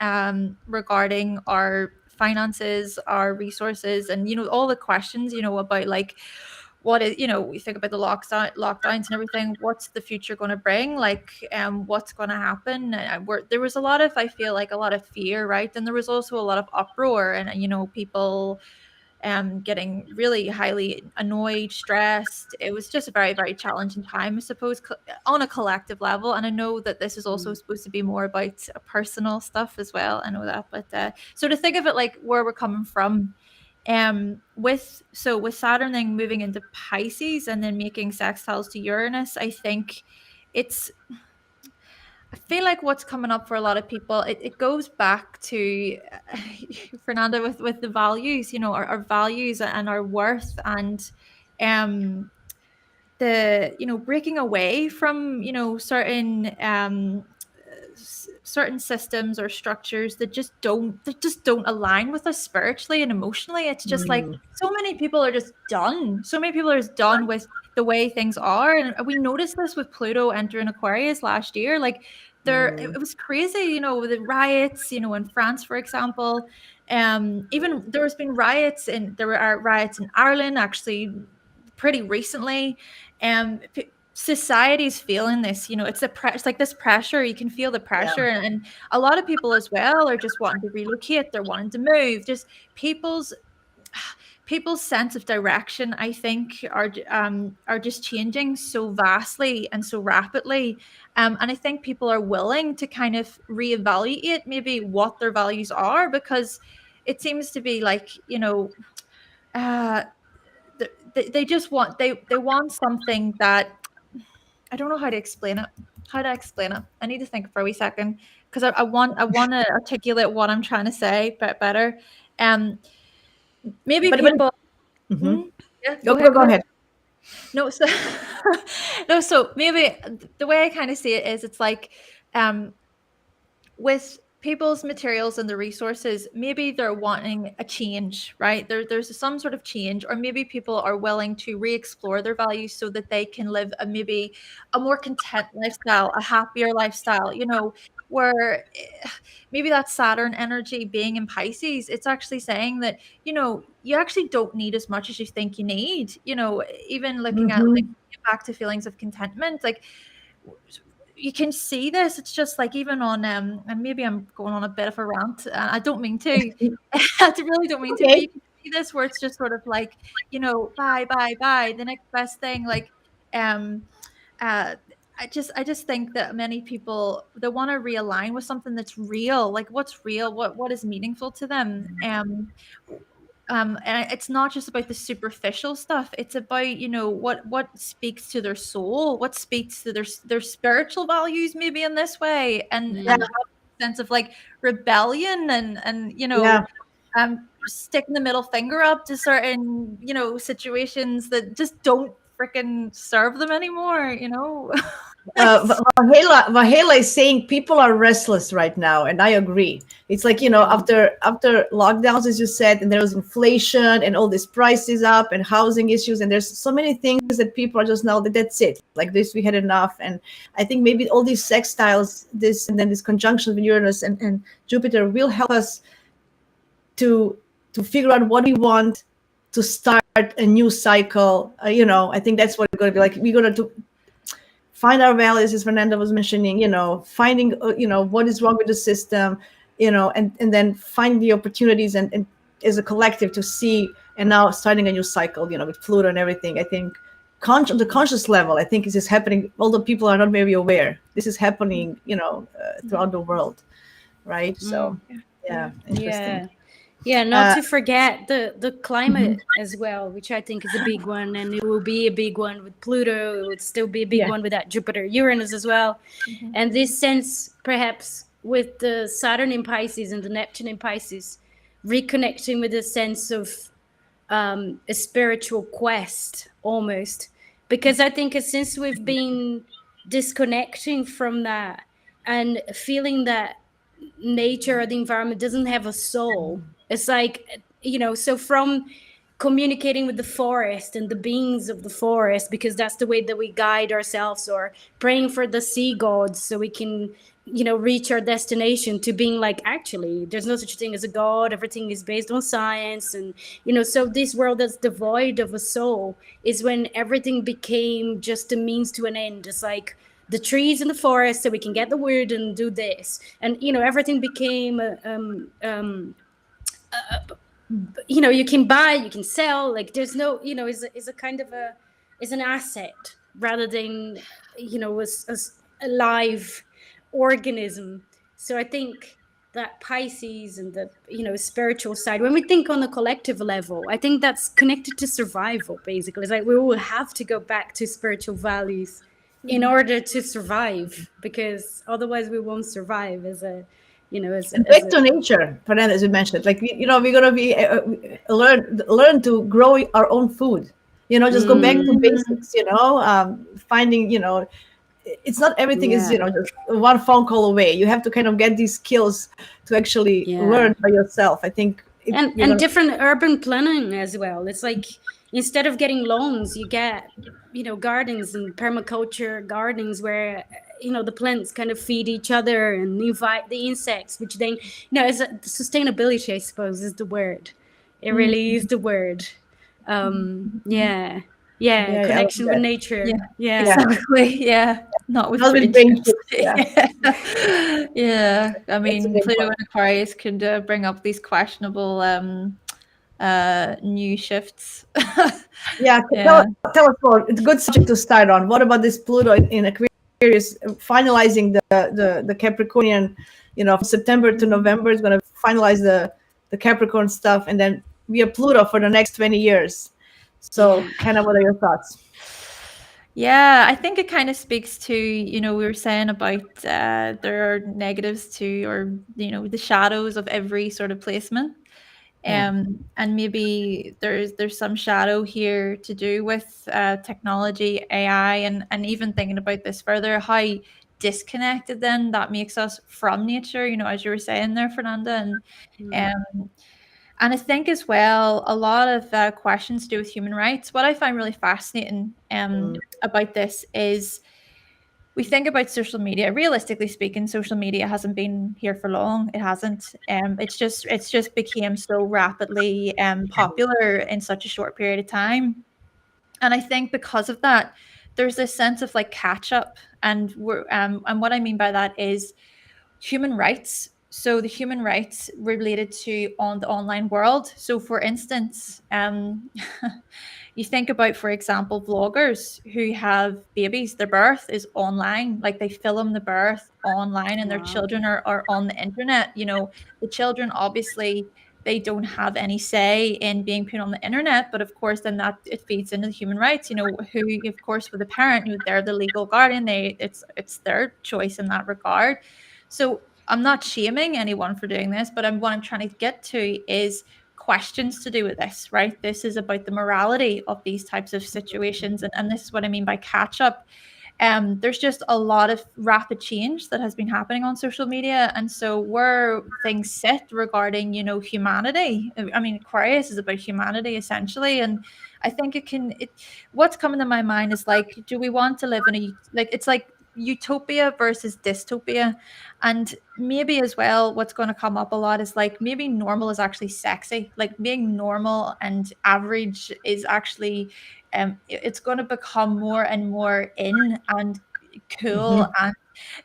S3: regarding our finances, our resources, and all the questions about like what is we think about the lockdowns and everything. What's the future going to bring? Like what's going to happen? There was I feel like a lot of fear, right? And there was also a lot of uproar, and people getting really highly annoyed, stressed. It was just a very, very challenging time, I suppose, on a collective level. And I know that this is also supposed to be more about personal stuff as well. I know that, but so to think of it like where we're coming from, with Saturn then moving into Pisces and then making sextiles to Uranus, I think I feel like what's coming up for a lot of people, it goes back to Fernanda with the values, our values and our worth, and the breaking away from certain systems or structures that just don't align with us spiritually and emotionally. It's just like so many people are just done. So many people are just done with the way things are. And we noticed this with Pluto entering Aquarius last year. Like it was crazy, the riots, in France, for example. Even there were riots in Ireland actually pretty recently. Society's feeling this, it's like this pressure. You can feel the pressure, and a lot of people as well are just wanting to relocate. They're wanting to move. Just people's sense of direction, I think, are just changing so vastly and so rapidly. And I think people are willing to kind of reevaluate maybe what their values are, because it seems to be like, they just want they want something that I don't know how to explain it. I need to think for a wee second, because I want to articulate what I'm trying to say better. Maybe people.
S1: Yeah, go ahead.
S3: No, so no, so maybe the way I kind of see it is, it's like with people's materials and the resources, maybe they're wanting a change, right? There's some sort of change, or maybe people are willing to re-explore their values so that they can live maybe a more content lifestyle, a happier lifestyle, where maybe that Saturn energy being in Pisces, it's actually saying that, you actually don't need as much as you think you need, even looking at like back to feelings of contentment, like you can see this. It's just like even on and maybe I'm going on a bit of a rant. I don't mean to. I really don't mean to. But you can see this where it's just sort of like, buy, the next best thing. Like, I just think that many people, they want to realign with something that's real. Like what's real, what is meaningful to them. And it's not just about the superficial stuff. It's about, what speaks to their soul, what speaks to their spiritual values, maybe in this way, and have a sense of like rebellion and sticking the middle finger up to certain, situations that just don't freaking serve them anymore.
S1: Vahela is saying people are restless right now, and I agree. It's like, after lockdowns, as you said, and there was inflation and all these prices up and housing issues, and there's so many things that people are just now that's it. Like this, we had enough. And I think maybe all these sextiles, this and then this conjunction with Uranus and Jupiter will help us to figure out what we want to start a new cycle. I think that's what it's going to be like. We're going to find our values, as Fernanda was mentioning, finding, what is wrong with the system, and then find the opportunities and as a collective to see, and now starting a new cycle, with Pluto and everything. I think the conscious level, I think, is just happening, although people are not very aware. This is happening, throughout the world, right? So, yeah, interesting.
S2: Yeah, not to forget the climate as well, which I think is a big one, and it will be a big one with Pluto. It would still be a big one with that Jupiter, Uranus as well. And this sense, perhaps, with the Saturn in Pisces and the Neptune in Pisces, reconnecting with a sense of a spiritual quest almost. Because I think since we've been disconnecting from that and feeling that nature or the environment doesn't have a soul, it's like, so from communicating with the forest and the beings of the forest, because that's the way that we guide ourselves, or praying for the sea gods so we can, reach our destination, to being like, actually, there's no such thing as a god. Everything is based on science. And, so this world that's devoid of a soul is when everything became just a means to an end. It's like the trees in the forest so we can get the wood and do this. And, everything became you can buy, you can sell, like there's no, is a kind of is an asset rather than, a live organism. So I think that Pisces and the, spiritual side, when we think on a collective level, I think that's connected to survival, basically. It's like we will have to go back to spiritual values in order to survive, because otherwise we won't survive as a,
S1: back to nature, Fernanda, as you mentioned, like, we're going to be learn to grow our own food, just go back to basics, finding, it's not everything is, just one phone call away. You have to kind of get these skills to actually learn by yourself. I think.
S2: And different urban planning as well. It's like, instead of getting loans, you get, gardens and permaculture gardens where, the plants kind of feed each other and invite the insects, which then, sustainability, I suppose, is the word. It really is the word. Connection with nature.
S3: Exactly. Not with brain I mean, Pluto and Aquarius could bring up these questionable new shifts.
S1: Tell us more. It's a good subject to start on. What about this Pluto in Aquarius finalizing the Capricornian, from September to November is going to finalize the Capricorn stuff, and then we have Pluto for the next 20 years. So kind of, what are your thoughts?
S3: Yeah, I think it kind of speaks to, we were saying about there are negatives to, or, the shadows of every sort of placement. And maybe there's some shadow here to do with technology, AI, and even thinking about this further, how disconnected then that makes us from nature, as you were saying there, Fernanda. And I think as well, a lot of questions to do with human rights. What I find really fascinating about this is, we think about social media. Realistically speaking, social media hasn't been here for long. It hasn't. It's just became so rapidly popular in such a short period of time. And I think because of that, there's this sense of like catch up. And what I mean by that is human rights. So the human rights related to the online world. So for instance, you think about, for example, vloggers who have babies, their birth is online, like they film the birth online, and their children are on the internet. The children, obviously, they don't have any say in being put on the internet, but of course then that it feeds into the human rights, who, of course, with a parent, they're the legal guardian, it's their choice in that regard. So I'm not shaming anyone for doing this, but what I'm trying to get to is questions to do with this, right? This is about the morality of these types of situations. And this is what I mean by catch up. there's just a lot of rapid change that has been happening on social media. And so where things sit regarding, humanity, I mean, Aquarius is about humanity essentially. And I think what's coming to my mind is like, do we want to live in it's like utopia versus dystopia? And maybe as well, what's going to come up a lot is like, maybe normal is actually sexy. Like being normal and average is actually, it's going to become more and more in and cool. And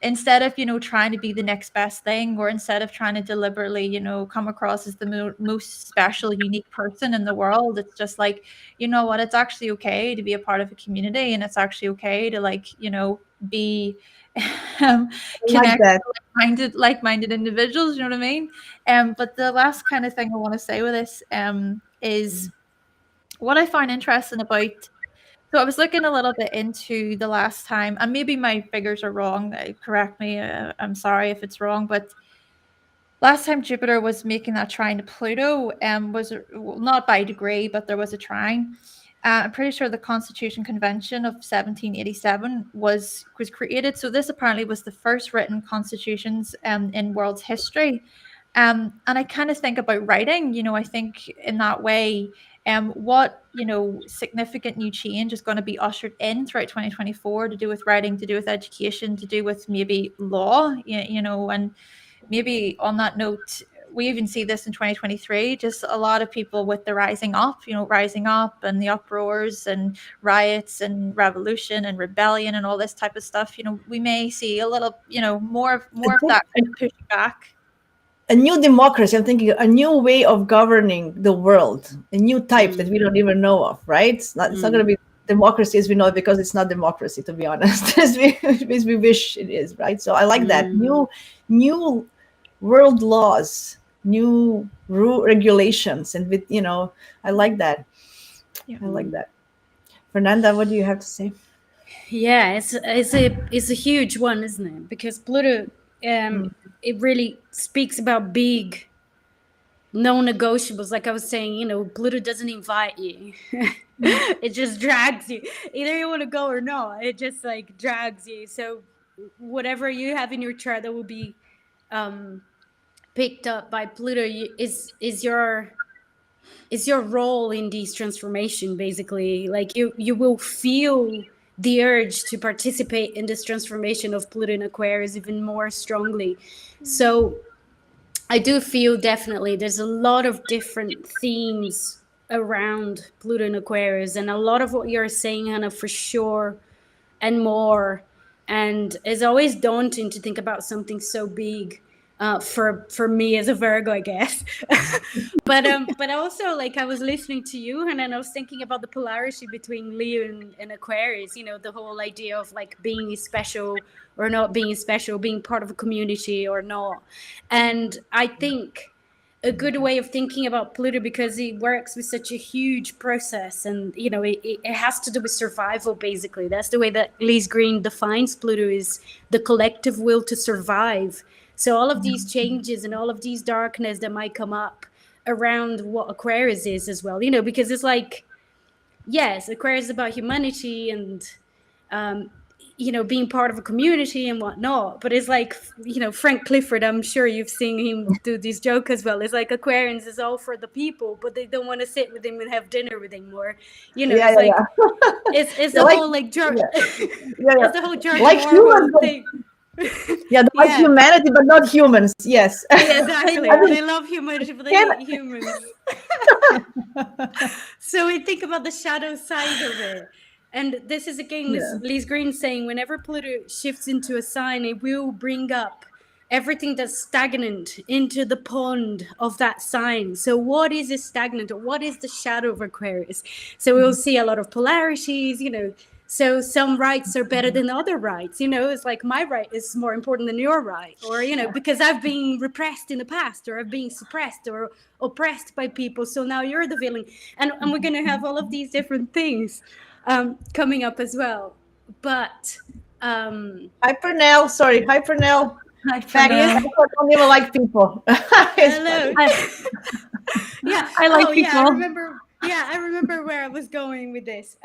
S3: instead of trying to be the next best thing, or instead of trying to deliberately come across as the most special, unique person in the world, it's just like, you know what, it's actually okay to be a part of a community, and it's actually okay to be connected with like-minded individuals, you know what I mean? But the last kind of thing I want to say with this is what I find interesting about. So I was looking a little bit into the last time, and maybe my figures are wrong. Correct me. I'm sorry if it's wrong, but last time Jupiter was making that trine to Pluto, was not by degree, but there was a trine. I'm pretty sure the Constitution Convention of 1787 was created. So this apparently was the first written constitutions in world's history. And I kind of think about writing, I think in that way, what, significant new change is going to be ushered in throughout 2024 to do with writing, to do with education, to do with maybe law, and maybe on that note, we even see this in 2023, just a lot of people with the rising up and the uproars and riots and revolution and rebellion and all this type of stuff. We may see a little, more of that kind of push back.
S1: A new democracy. I'm thinking a new way of governing the world, a new type that we don't even know of, right? It's not going to be democracy as we know it, because it's not democracy, to be honest, as we wish it is, right? So I like that. New world laws, new regulations, and with, I like that. Yeah. I like that. Fernanda, what do you have to say?
S2: Yeah, it's a huge one, isn't it? Because Pluto, it really speaks about big non-negotiables. Like I was saying, Pluto doesn't invite you. It just drags you. Either you want to go or not. It just like drags you. So whatever you have in your chart that will be picked up by Pluto is your role in this transformation. Basically, like you will feel the urge to participate in this transformation of Pluto in Aquarius even more strongly. So I do feel definitely there's a lot of different themes around Pluto in Aquarius, and a lot of what you're saying, Hannah, for sure, and more. And it's always daunting to think about something so big. For me as a Virgo, I guess. but also, like, I was listening to you, and then I was thinking about the polarity between Leo and Aquarius, the whole idea of like being special or not being special, being part of a community or not. And I think a good way of thinking about Pluto, because it works with such a huge process, and it has to do with survival. Basically, that's the way that Lise Green defines Pluto, is the collective will to survive. So all of these changes and all of these darkness that might come up around what Aquarius is as well, because it's like, yes, Aquarius is about humanity and, being part of a community and whatnot. But it's like, Frank Clifford, I'm sure you've seen him do this joke as well. It's like Aquarians is all for the people, but they don't want to sit with him and have dinner with him. Or, it's the whole like George, it's the whole George Orwell thing.
S1: Yeah, they like humanity, but not humans. Yes.
S2: Yeah, exactly. They love humanity, but they hate humans. So we think about the shadow side of it. And this is, again, Lise Green saying, whenever Pluto shifts into a sign, it will bring up everything that's stagnant into the pond of that sign. So what is a stagnant, or what is the shadow of Aquarius? So we'll see a lot of polarities, So some rights are better than other rights. It's like my right is more important than your right, or, because I've been repressed in the past, or I've been suppressed or oppressed by people. So now you're the villain. And we're going to have all of these different things coming up as well. But
S1: hi Pernell. Sorry. Hi Pernell.
S3: Hi Pernell.
S1: I don't even like people.
S2: Hello.
S3: Yeah, I like people.
S2: I remember where I was going with this.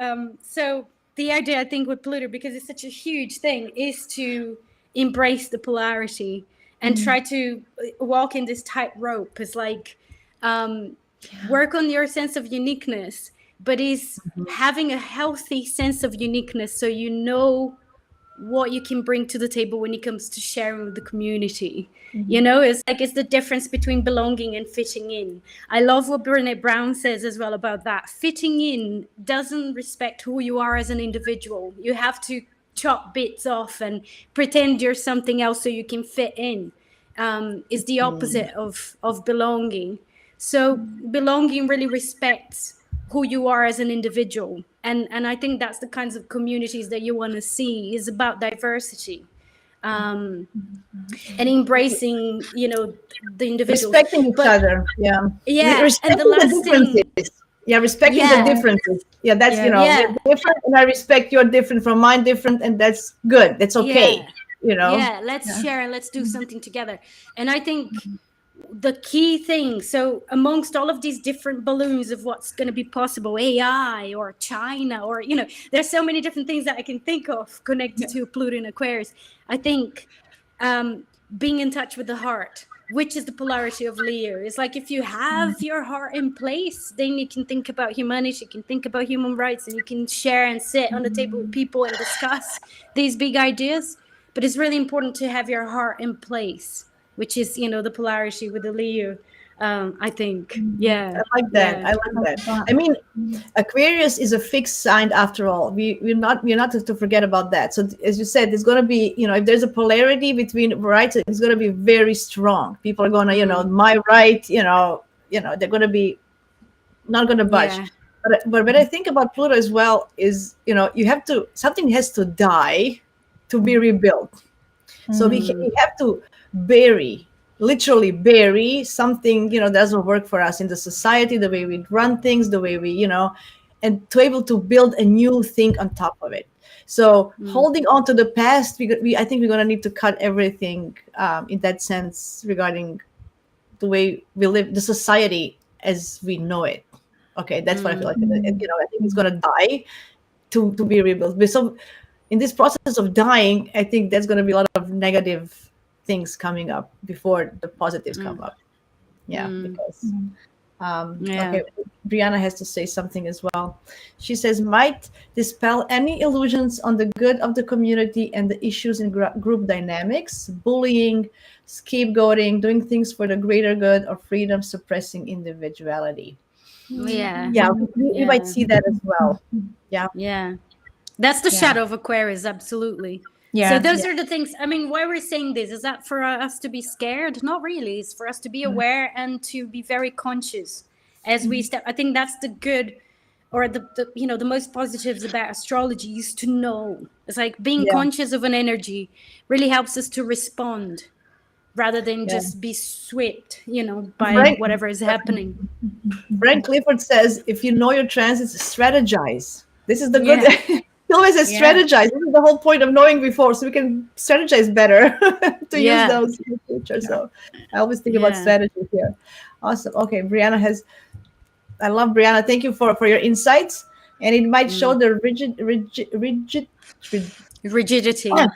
S2: So the idea, I think, with Pluto, because it's such a huge thing, is to embrace the polarity and try to walk in this tightrope. It's like work on your sense of uniqueness, but is having a healthy sense of uniqueness, so you know what you can bring to the table when it comes to sharing with the community. You know, it's like, it's the difference between belonging and fitting in. I love what Brené Brown says as well about that. Fitting in doesn't respect who you are as an individual. You have to chop bits off and pretend you're something else so you can fit in. Is the opposite of belonging. So belonging really respects who you are as an individual, and I think that's the kinds of communities that you want to see, is about diversity, and embracing, you know, the individuals,
S1: respecting each other.
S2: And
S1: Respecting
S2: the last thing,
S1: respecting the differences. That's you know, you're different, and I respect you're different from mine, different, and that's good. That's okay. You know.
S2: Let's share and let's do something together. And I think the key thing, so amongst all of these different balloons of what's going to be possible, AI or China, or, you know, there's so many different things that I can think of connected to Pluto and Aquarius. I think being in touch with the heart, which is the polarity of Leo, is like, if you have your heart in place, then you can think about humanity, you can think about human rights, and you can share and sit on the table with people and discuss these big ideas. But it's really important to have your heart in place, which is, you know, the polarity with the Leo. I think. I
S1: like that. I like that. I mean, Aquarius is a fixed sign after all. We're not to forget about that. So as you said, there's going to be, you know, if there's a polarity between rights, it's going to be very strong. People are going to, you know, my right, you know, they're going to be not going to budge. But when I think about Pluto as well, is, you know, something has to die to be rebuilt. So we have to literally bury something, you know, doesn't work for us in the society, the way we run things, the way we, you know, and to able to build a new thing on top of it. So holding on to the past, I think we're going to need to cut everything in that sense regarding the way we live, the society as we know it. Okay, that's what I feel like. You know, I think it's going to die to be rebuilt. But so in this process of dying, I think there's going to be a lot of negative things coming up before the positives come up. Because okay, Brianna has to say something as well. She says, might dispel any illusions on the good of the community and the issues in group dynamics, bullying, scapegoating, doing things for the greater good, or freedom suppressing individuality. We might see that as well.
S2: That's the shadow of Aquarius, absolutely. So those are the things. I mean, why we're saying this, is that for us to be scared? Not really. It's for us to be aware and to be very conscious as we step. I think that's the good, or the you know, the most positives about astrology is to know. It's like being conscious of an energy really helps us to respond rather than just be swept, you know, by whatever is happening.
S1: Frank Clifford says, if you know your transits, strategize. This is the good. He always says strategize. This is the whole point of knowing before, so we can strategize better to use those in the future. So I always think about strategy here. Awesome. Okay, Brianna I love Brianna. Thank you for your insights. And it might show the rigidity. Oh,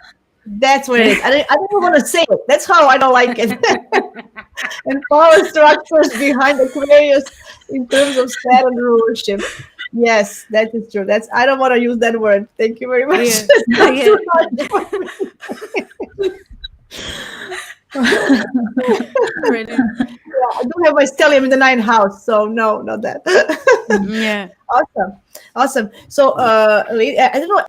S1: that's what it is. I don't want to say it. That's how I don't like it. And power structures behind Aquarius in terms of Saturn rulership. Yes, that is true. I don't want to use that word. Thank you very much. I do have my stellium in the 9th house, so no, not that. Awesome. So I don't know,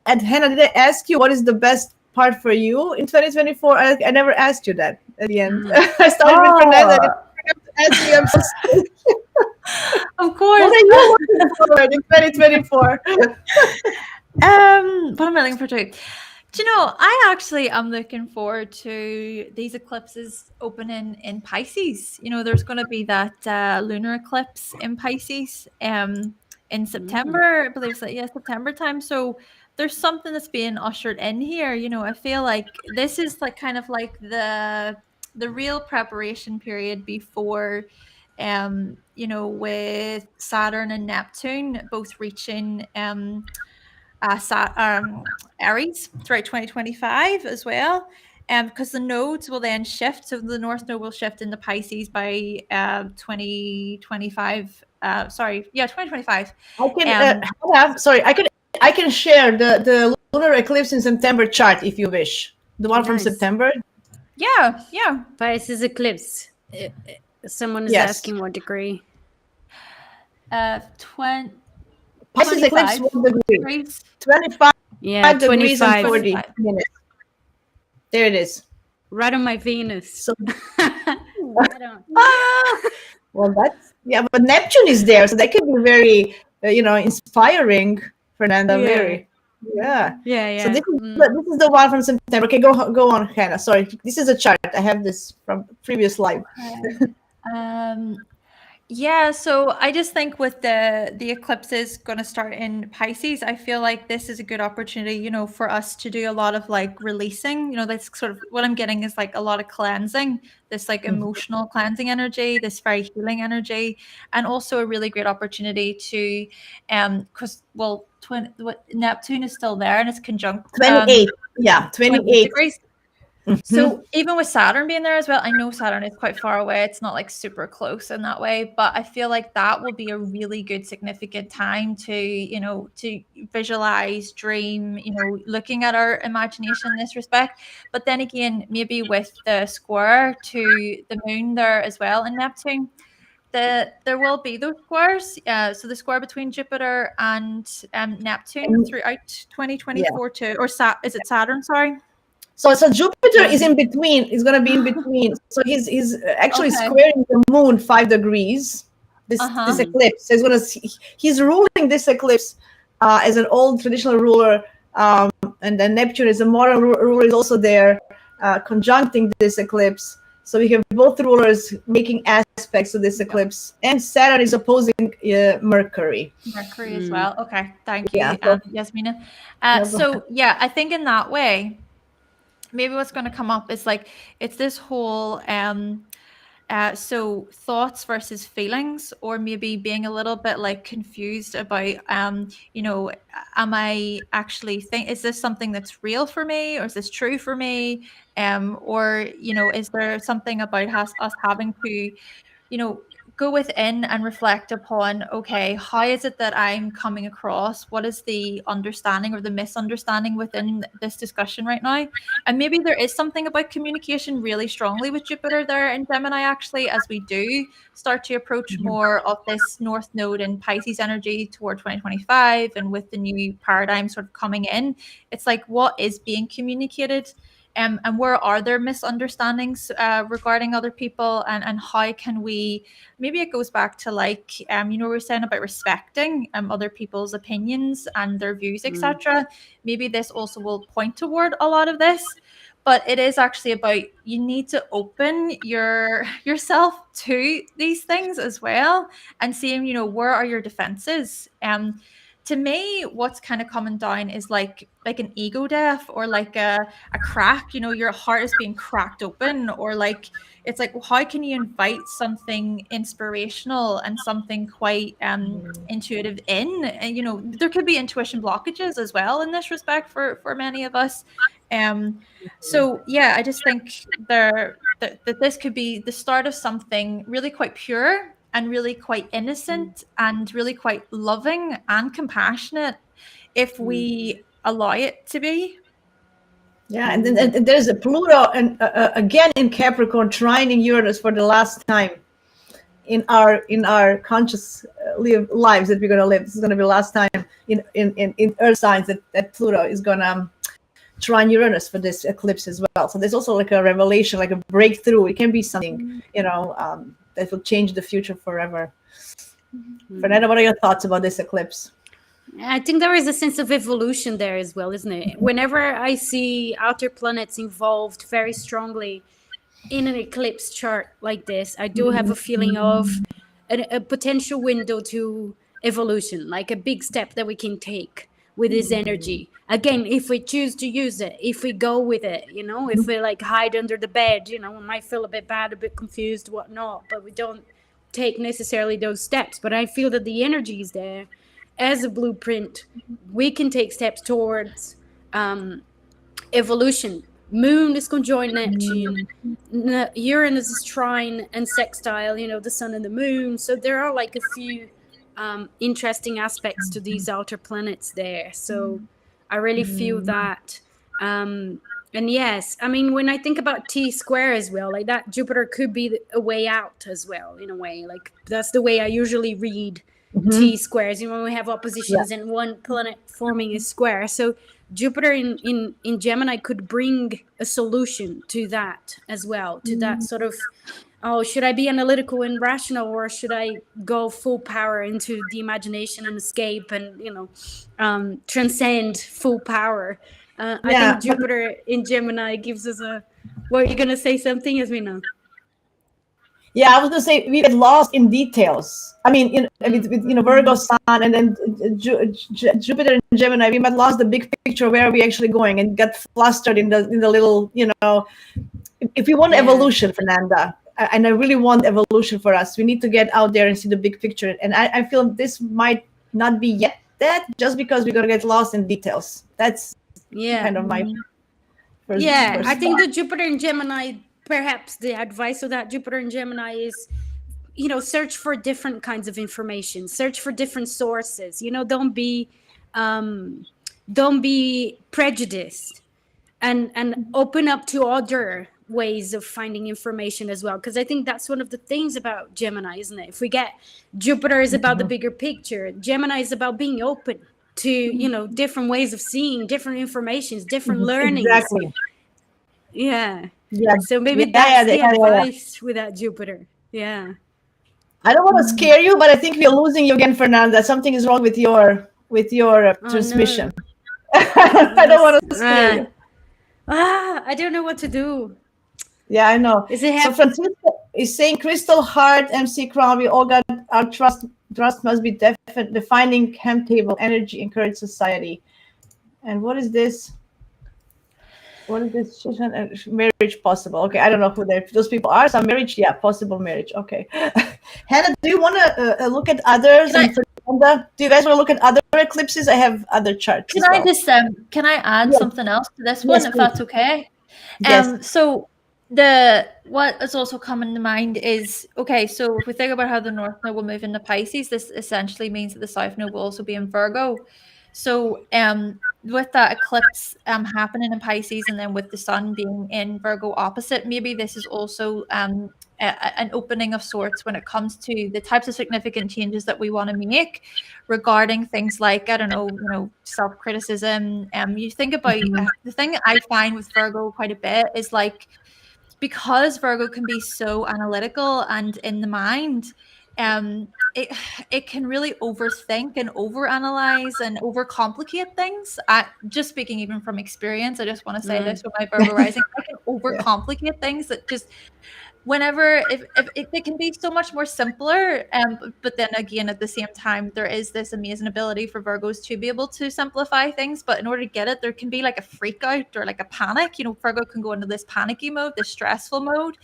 S1: and Hannah, did I ask you what is the best part for you in 2024? I never asked you that at the end. I started with Fernanda. I have to ask you. I'm so sorry.
S3: Of course.
S1: What are you looking for in 2024?
S3: What am I looking for too? Do you know, I actually am looking forward to these eclipses opening in Pisces. You know, there's going to be that lunar eclipse in Pisces in September. I believe it's September time. So there's something that's being ushered in here. You know, I feel like this is like kind of like the real preparation period before you know, with Saturn and Neptune both reaching Aries throughout 2025 as well. Because the nodes will then shift. So the North Node will shift into Pisces by 2025. 2025.
S1: I can I can share the lunar eclipse in September chart if you wish. The one from September.
S3: Yeah.
S2: Pisces eclipse. Someone is asking what degree.
S1: Pisces eclipse 1 degree. 25 degrees and 40 minutes. There it is.
S2: Right on my Venus.
S1: So, well, but Neptune is there, so that could be very, inspiring, Fernanda. Very, yeah. So this is the one from September. Okay, go on, Hannah. Sorry, this is a chart. I have this from previous live.
S3: Yeah, so I just think with the eclipses going to start in Pisces, I feel like this is a good opportunity, for us to do a lot of like releasing. That's sort of what I'm getting is like a lot of cleansing, this like emotional cleansing energy, this very healing energy, and also a really great opportunity to, because Neptune is still there and it's conjunct
S1: 28, 28
S3: degrees. So even with Saturn being there as well, I know Saturn is quite far away. It's not like super close in that way, but I feel like that will be a really good, significant time to, to visualize, dream, looking at our imagination in this respect. But then again, maybe with the square to the moon there as well in Neptune, there will be those squares. So the square between Jupiter and Neptune throughout 2024 too, or is it Saturn? Sorry.
S1: So Jupiter is in between. He's going to be in between. So he's actually squaring the moon 5 degrees. This eclipse. So he's ruling this eclipse as an old traditional ruler, and then Neptune is a modern ruler is also there, conjuncting this eclipse. So we have both rulers making aspects of this eclipse, and Saturn is opposing Mercury.
S3: Mercury as well. Okay, thank you, Jasmina. So I think in that way, maybe what's going to come up is like it's this whole so thoughts versus feelings, or maybe being a little bit like confused about am I actually is this something that's real for me, or is this true for me, or is there something about us having to go within and reflect upon, okay, how is it that I'm coming across? What is the understanding or the misunderstanding within this discussion right now? And maybe there is something about communication really strongly with Jupiter there in Gemini, actually, as we do start to approach more of this North Node and Pisces energy toward 2025, and with the new paradigm sort of coming in, it's like, what is being communicated? And where are there misunderstandings regarding other people, and how can we, maybe it goes back to like, we were saying about respecting other people's opinions and their views, etc. Maybe this also will point toward a lot of this, but it is actually about, you need to open yourself to these things as well, and seeing, where are your defenses. To me, what's kind of coming down is like an ego death, or like a crack, your heart is being cracked open, or like, it's like, how can you invite something inspirational and something quite intuitive in? And, there could be intuition blockages as well in this respect for many of us. So I just think that this could be the start of something really quite pure, and really quite innocent, and really quite loving and compassionate, if we allow it to be.
S1: Yeah, and then there's a Pluto, and again in Capricorn, trining Uranus for the last time in our conscious lives that we're going to live. This is going to be the last time in Earth signs that Pluto is going to trine Uranus for this eclipse as well. So there's also like a revelation, like a breakthrough. It can be something, that will change the future forever. Fernanda, what are your thoughts about this eclipse?
S2: I think there is a sense of evolution there as well, isn't it? Whenever I see outer planets involved very strongly in an eclipse chart like this, I do have a feeling of a potential window to evolution, like a big step that we can take with this energy. Again, if we choose to use it, if we go with it, if we like hide under the bed, we might feel a bit bad, a bit confused, whatnot, but we don't take necessarily those steps. But I feel that the energy is there. as a blueprint, we can take steps towards evolution. Moon is conjoined Neptune. Uranus is trine and sextile, the sun and the moon. So there are like a few interesting aspects to these outer planets there. So I really feel that. And yes, I mean, when I think about T square as well, like that Jupiter could be a way out as well, in a way. Like that's the way I usually read T squares, when we have oppositions and one planet forming a square. So Jupiter in Gemini could bring a solution to that as well, to that sort of, should I be analytical and rational, or should I go full power into the imagination and escape and, transcend full power? I think Jupiter in Gemini gives us a... Well, you're going to say something, Jasmina?
S1: Yeah, I was going to say we get lost in details. I mean, with Virgo sun and then Jupiter and Gemini, we might lost the big picture, where are we actually going, and got flustered in the little, if we want evolution, Fernanda, and I really want evolution for us, we need to get out there and see the big picture. And I feel this might not be yet that, just because we're going to get lost in details. That's kind of my first
S2: I think the Jupiter in Gemini, perhaps the advice of that Jupiter in Gemini is, search for different kinds of information, search for different sources, don't be prejudiced, and open up to other ways of finding information as well. Because I think that's one of the things about Gemini, isn't it? If we get Jupiter is about the bigger picture, Gemini is about being open to, different ways of seeing, different informations, different learnings.
S1: Exactly.
S2: Yeah. So maybe that's the advice with that Jupiter. Yeah.
S1: I don't want to scare you, but I think we're losing you again, Fernanda. Something is wrong with your transmission. No. I don't want to scare you.
S2: I don't know what to do.
S1: Yeah, I know. So Francisco is saying, Crystal Heart, MC Crown, we all got our trust. Trust must be defining camp table energy, encourage society. And what is this? What is this? Marriage possible. Okay, I don't know who those people are. Some marriage, possible marriage. Okay. Hannah, do you want to look at others? Do you guys want to look at other eclipses? I have other charts.
S3: Can I add something else to this one, if that's okay?
S1: Yes.
S3: So what is also coming to mind is, okay, so if we think about how the North Node will move into Pisces, this essentially means that the South Node will also be in Virgo. So with that eclipse happening in Pisces, and then with the sun being in Virgo opposite, maybe this is also an opening of sorts when it comes to the types of significant changes that we want to make regarding things like, I don't know, self-criticism. You think about the thing I find with Virgo quite a bit is like, because Virgo can be so analytical and in the mind, it can really overthink and overanalyze and overcomplicate things. Just speaking even from experience, I just want to say this with my Virgo rising, I can overcomplicate things that just whenever if it can be so much more simpler, but then again at the same time there is this amazing ability for Virgos to be able to simplify things, but in order to get it there can be like a freak out or like a panic. Virgo can go into this panicky mode, this stressful mode,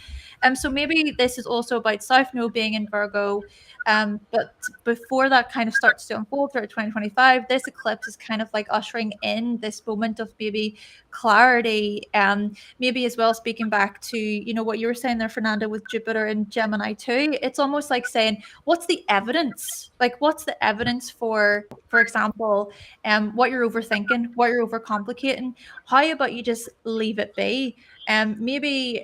S3: so maybe this is also about South Node being in Virgo, but before that kind of starts to unfold throughout 2025, this eclipse is kind of like ushering in this moment of maybe clarity, maybe as well speaking back to what you were saying there, Fernanda, with Jupiter and Gemini too. It's almost like saying, what's the evidence? Like, what's the evidence for example, what you're overthinking, what you're overcomplicating? How about you just leave it be? Maybe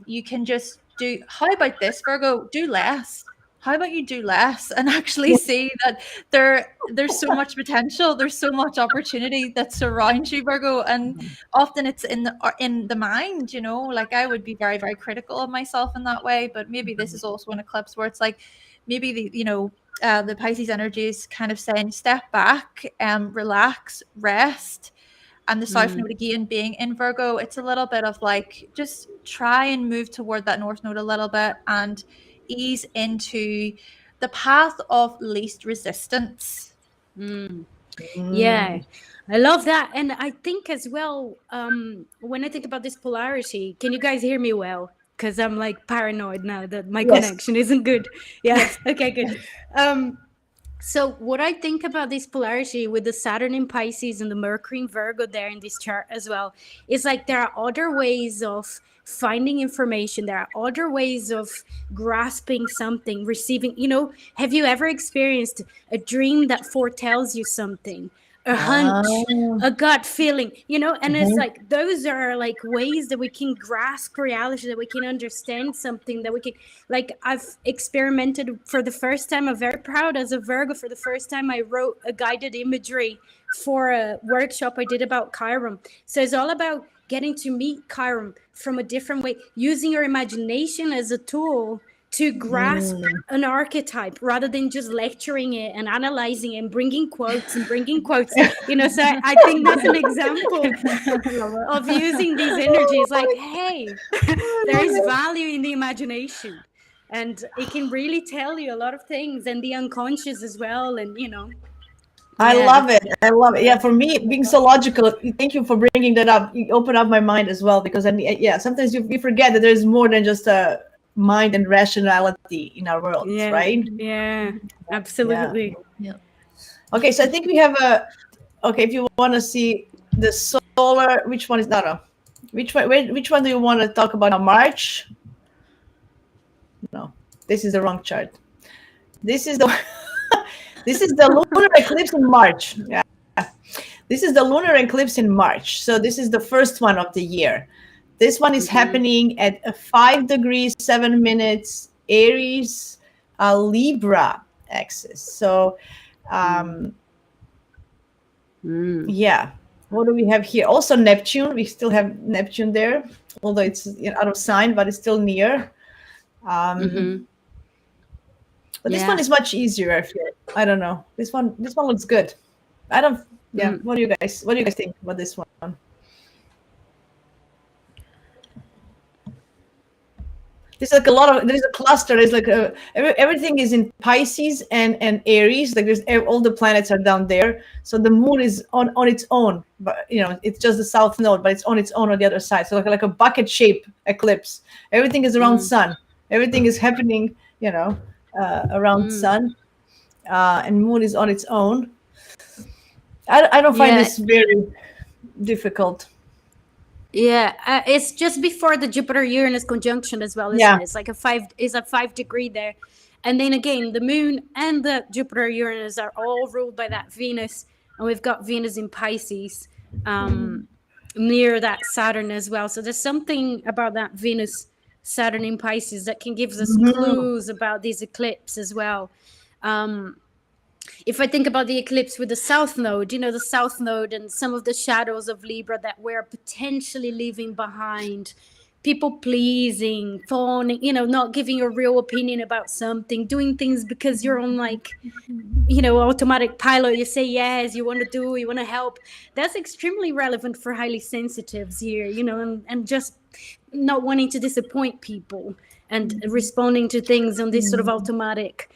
S3: you can just do, how about this, Virgo, do less. How about you do less and actually see that there's so much potential, there's so much opportunity that surrounds you, Virgo, and often it's in the mind. Like I would be very, very critical of myself in that way, but maybe this is also an eclipse where it's like maybe the Pisces energy is kind of saying step back, relax, rest. And the South Node again being in Virgo, it's a little bit of like just try and move toward that North Node a little bit and ease into the path of least resistance.
S2: Yeah, I love that. And I think as well, when I think about this polarity, can you guys hear me well? Because I'm like paranoid now that my connection isn't good. Yeah. Okay, good. So what I think about this polarity with the Saturn in Pisces and the Mercury in Virgo there in this chart as well is like there are other ways of finding information. There are other ways of grasping something, receiving, have you ever experienced a dream that foretells you something? A hunch, a gut feeling, and it's like those are like ways that we can grasp reality, that we can understand something, that we can, like, I've experimented for the first time. I'm very proud as a Virgo. For the first time, I wrote a guided imagery for a workshop I did about Chiron. So it's all about getting to meet Chiron from a different way, using your imagination as a tool to grasp an archetype rather than just lecturing it and analyzing it and bringing quotes. So I think that's an example of using these energies. Like, hey, there is value in the imagination, and it can really tell you a lot of things, and the unconscious as well. And
S1: I love it. Yeah, for me, being so logical, thank you for bringing that up. You open up my mind as well, because sometimes you forget that there's more than just a mind and rationality in our world, right?
S2: Yeah, absolutely.
S3: Yeah.
S1: Okay, so I think we have if you want to see the solar, which one is which one do you want to talk about now? March? No, this is the wrong chart. This is the this is the lunar eclipse in March. Yeah, this is the lunar eclipse in March. So this is the first one of the year. This one is happening at 5 degrees 7 minutes Aries Libra axis. So yeah, what do we have here? Also Neptune. We still have Neptune there, although it's out of sign, but it's still near. But this one is much easier, I feel. I don't know. This one looks good. I don't. Yeah. What do you guys think about this one? There's like there's a cluster. There's like everything is in Pisces and Aries. Like there's all the planets are down there. So the moon is on its own, but it's just the south node, but it's on its own on the other side. So like a bucket shape eclipse. Everything is around sun. Everything is happening, around sun, and moon is on its own. I don't find this very difficult.
S2: Yeah, it's just before the Jupiter-Uranus conjunction as well, isn't it? It's like a 5 degree there. And then again, the moon and the Jupiter-Uranus are all ruled by that Venus. And we've got Venus in Pisces near that Saturn as well. So there's something about that Venus-Saturn in Pisces that can give us clues about these eclipses as well. If I think about the eclipse with the South Node, the South Node and some of the shadows of Libra that we're potentially leaving behind, people pleasing, fawning, not giving a real opinion about something, doing things because you're on automatic pilot. You say yes, you want to help. That's extremely relevant for highly sensitives here, and just not wanting to disappoint people and responding to things on this sort of automatic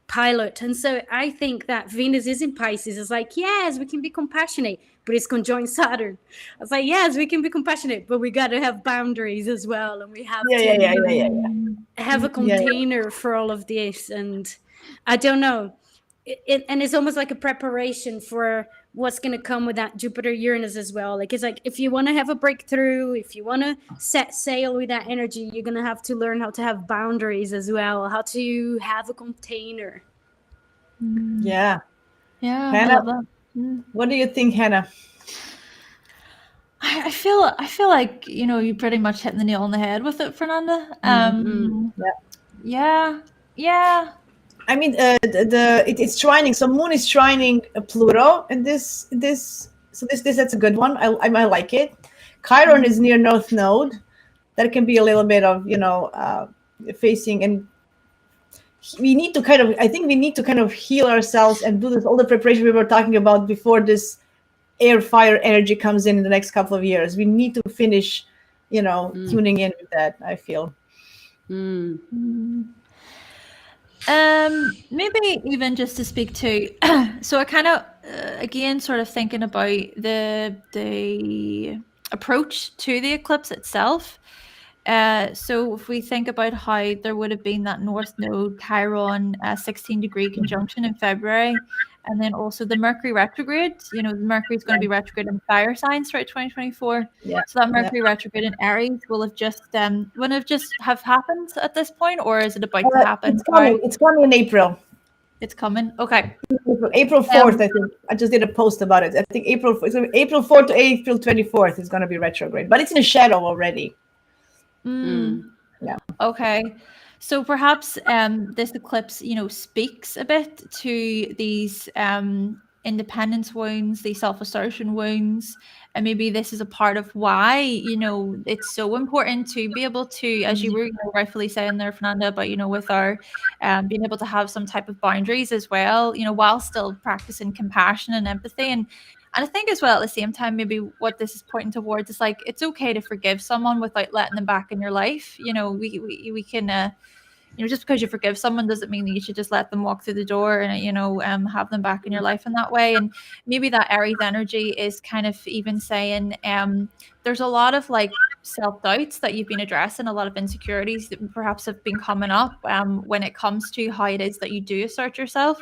S2: pilot. And so I think that Venus is in Pisces. It's like, yes, we can be compassionate, but it's conjoined Saturn. I was like, yes, we can be compassionate, but we got to have boundaries as well, and we have to have a container for all of this. And I don't know, and it's almost like a preparation for what's going to come with that Jupiter-Uranus as well. Like, it's like, if you want to have a breakthrough, if you want to set sail with that energy, you're going to have to learn how to have boundaries as well, how to have a container.
S1: Yeah. Hannah, what do you think, Hannah?
S3: I feel like, you pretty much hit the nail on the head with it, Fernanda. Yeah.
S1: I mean, it's trining. So moon is trining Pluto, and this that's a good one. I like it. Chiron is near North Node. That can be a little bit of facing, and we need to kind of heal ourselves and do all the preparation we were talking about before this air fire energy comes in the next couple of years. We need to finish, tuning in with that, I feel.
S3: Maybe even just to speak to, so I kind of again sort of thinking about the approach to the eclipse itself. So if we think about how there would have been that North Node Chiron 16-degree conjunction in February, and then also the Mercury retrograde, you know, Mercury is going to be retrograde in fire signs throughout 2024.
S1: Yeah.
S3: So that Mercury retrograde in Aries will have just have happened at this point, or is it about to happen?
S1: It's coming. It's coming in April.
S3: It's coming. Okay.
S1: April 4th, I think. I just did a post about it. I think April 4th to April 24th is going to be retrograde, but it's in a shadow already.
S3: Yeah. Okay. So perhaps this eclipse, you know, speaks a bit to these independence wounds, these self-assertion wounds, and maybe this is a part of why, you know, it's so important to be able to, as you were, you know, rightfully saying there, Fernanda, but, you know, with our being able to have some type of boundaries as well, you know, while still practicing compassion and empathy. And I think as well, at the same time, maybe what this is pointing towards is like, it's okay to forgive someone without letting them back in your life. You know, we can, you know, just because you forgive someone doesn't mean that you should just let them walk through the door and, you know, have them back in your life in that way. And maybe that Aries energy is kind of even saying there's a lot of like self-doubts that you've been addressing, a lot of insecurities that perhaps have been coming up when it comes to how it is that you do assert yourself.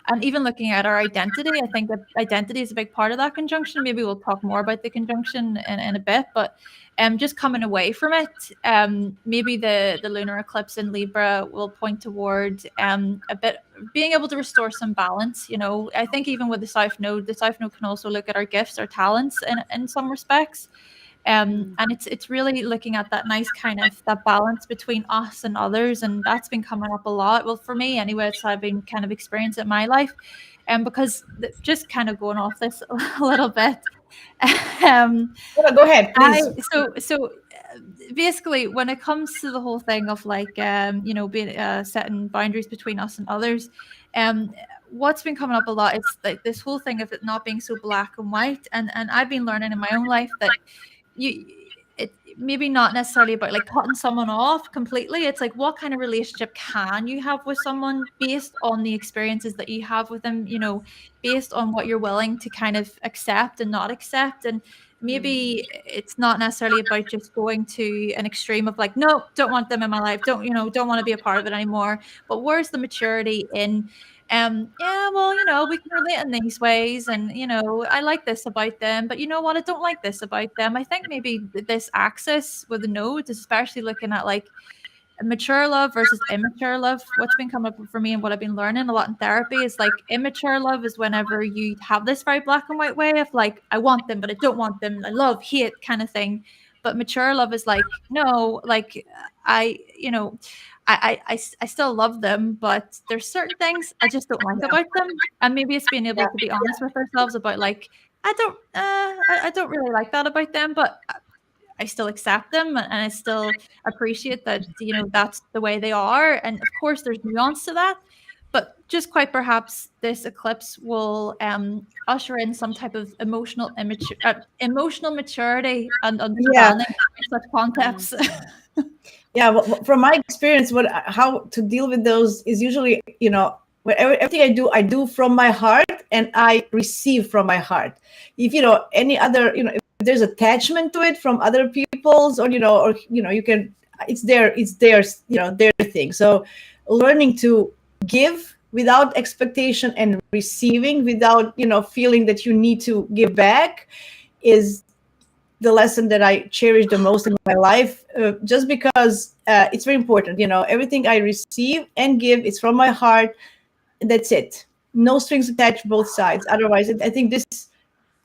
S3: And even looking at our identity, I think that identity is a big part of that conjunction. Maybe we'll talk more about the conjunction in a bit, but just coming away from it, maybe the lunar eclipse in Libra will point toward a bit being able to restore some balance. You know, I think even with the South Node can also look at our gifts, our talents in some respects. And it's really looking at that nice kind of that balance between us and others, and that's been coming up a lot. Well, for me anyway, it's I've been kind of experiencing in my life, because just kind of going off this a little bit.
S1: Go ahead, please.
S3: So basically, when it comes to the whole thing of like you know, being setting boundaries between us and others, what's been coming up a lot is like this whole thing of it not being so black and white, and I've been learning in my own life that it maybe not necessarily about like cutting someone off completely. It's like, what kind of relationship can you have with someone based on the experiences that you have with them, you know, based on what you're willing to kind of accept and not accept. And maybe it's not necessarily about just going to an extreme of like, no, don't want them in my life, don't want to be a part of it anymore. But where's the maturity in yeah, well, you know, we can relate in these ways, and you know, I like this about them, but you know what, I don't like this about them. I think maybe this axis with the nodes, especially looking at like mature love versus immature love. What's been coming up for me and what I've been learning a lot in therapy is like immature love is whenever you have this very black and white way of like, I want them, but I don't want them, I love, hate kind of thing. But mature love is like, no, like I still love them, but there's certain things I just don't like about them. And maybe it's being able to be honest with ourselves about like, I don't really like that about them, but I still accept them and I still appreciate that, you know, that's the way they are. And of course there's nuance to that, but just quite perhaps this eclipse will usher in some type of emotional maturity and understanding such concepts.
S1: Yeah, well, from my experience, how to deal with those is usually, you know, everything I do from my heart, and I receive from my heart. If you know any other, you know, if there's attachment to it from other people's, or you can, it's their, you know, their thing. So learning to give without expectation and receiving without, you know, feeling that you need to give back is the lesson that I cherish the most in my life, just because it's very important. You know, everything I receive and give is from my heart. That's it. No strings attached, both sides. Otherwise, I think this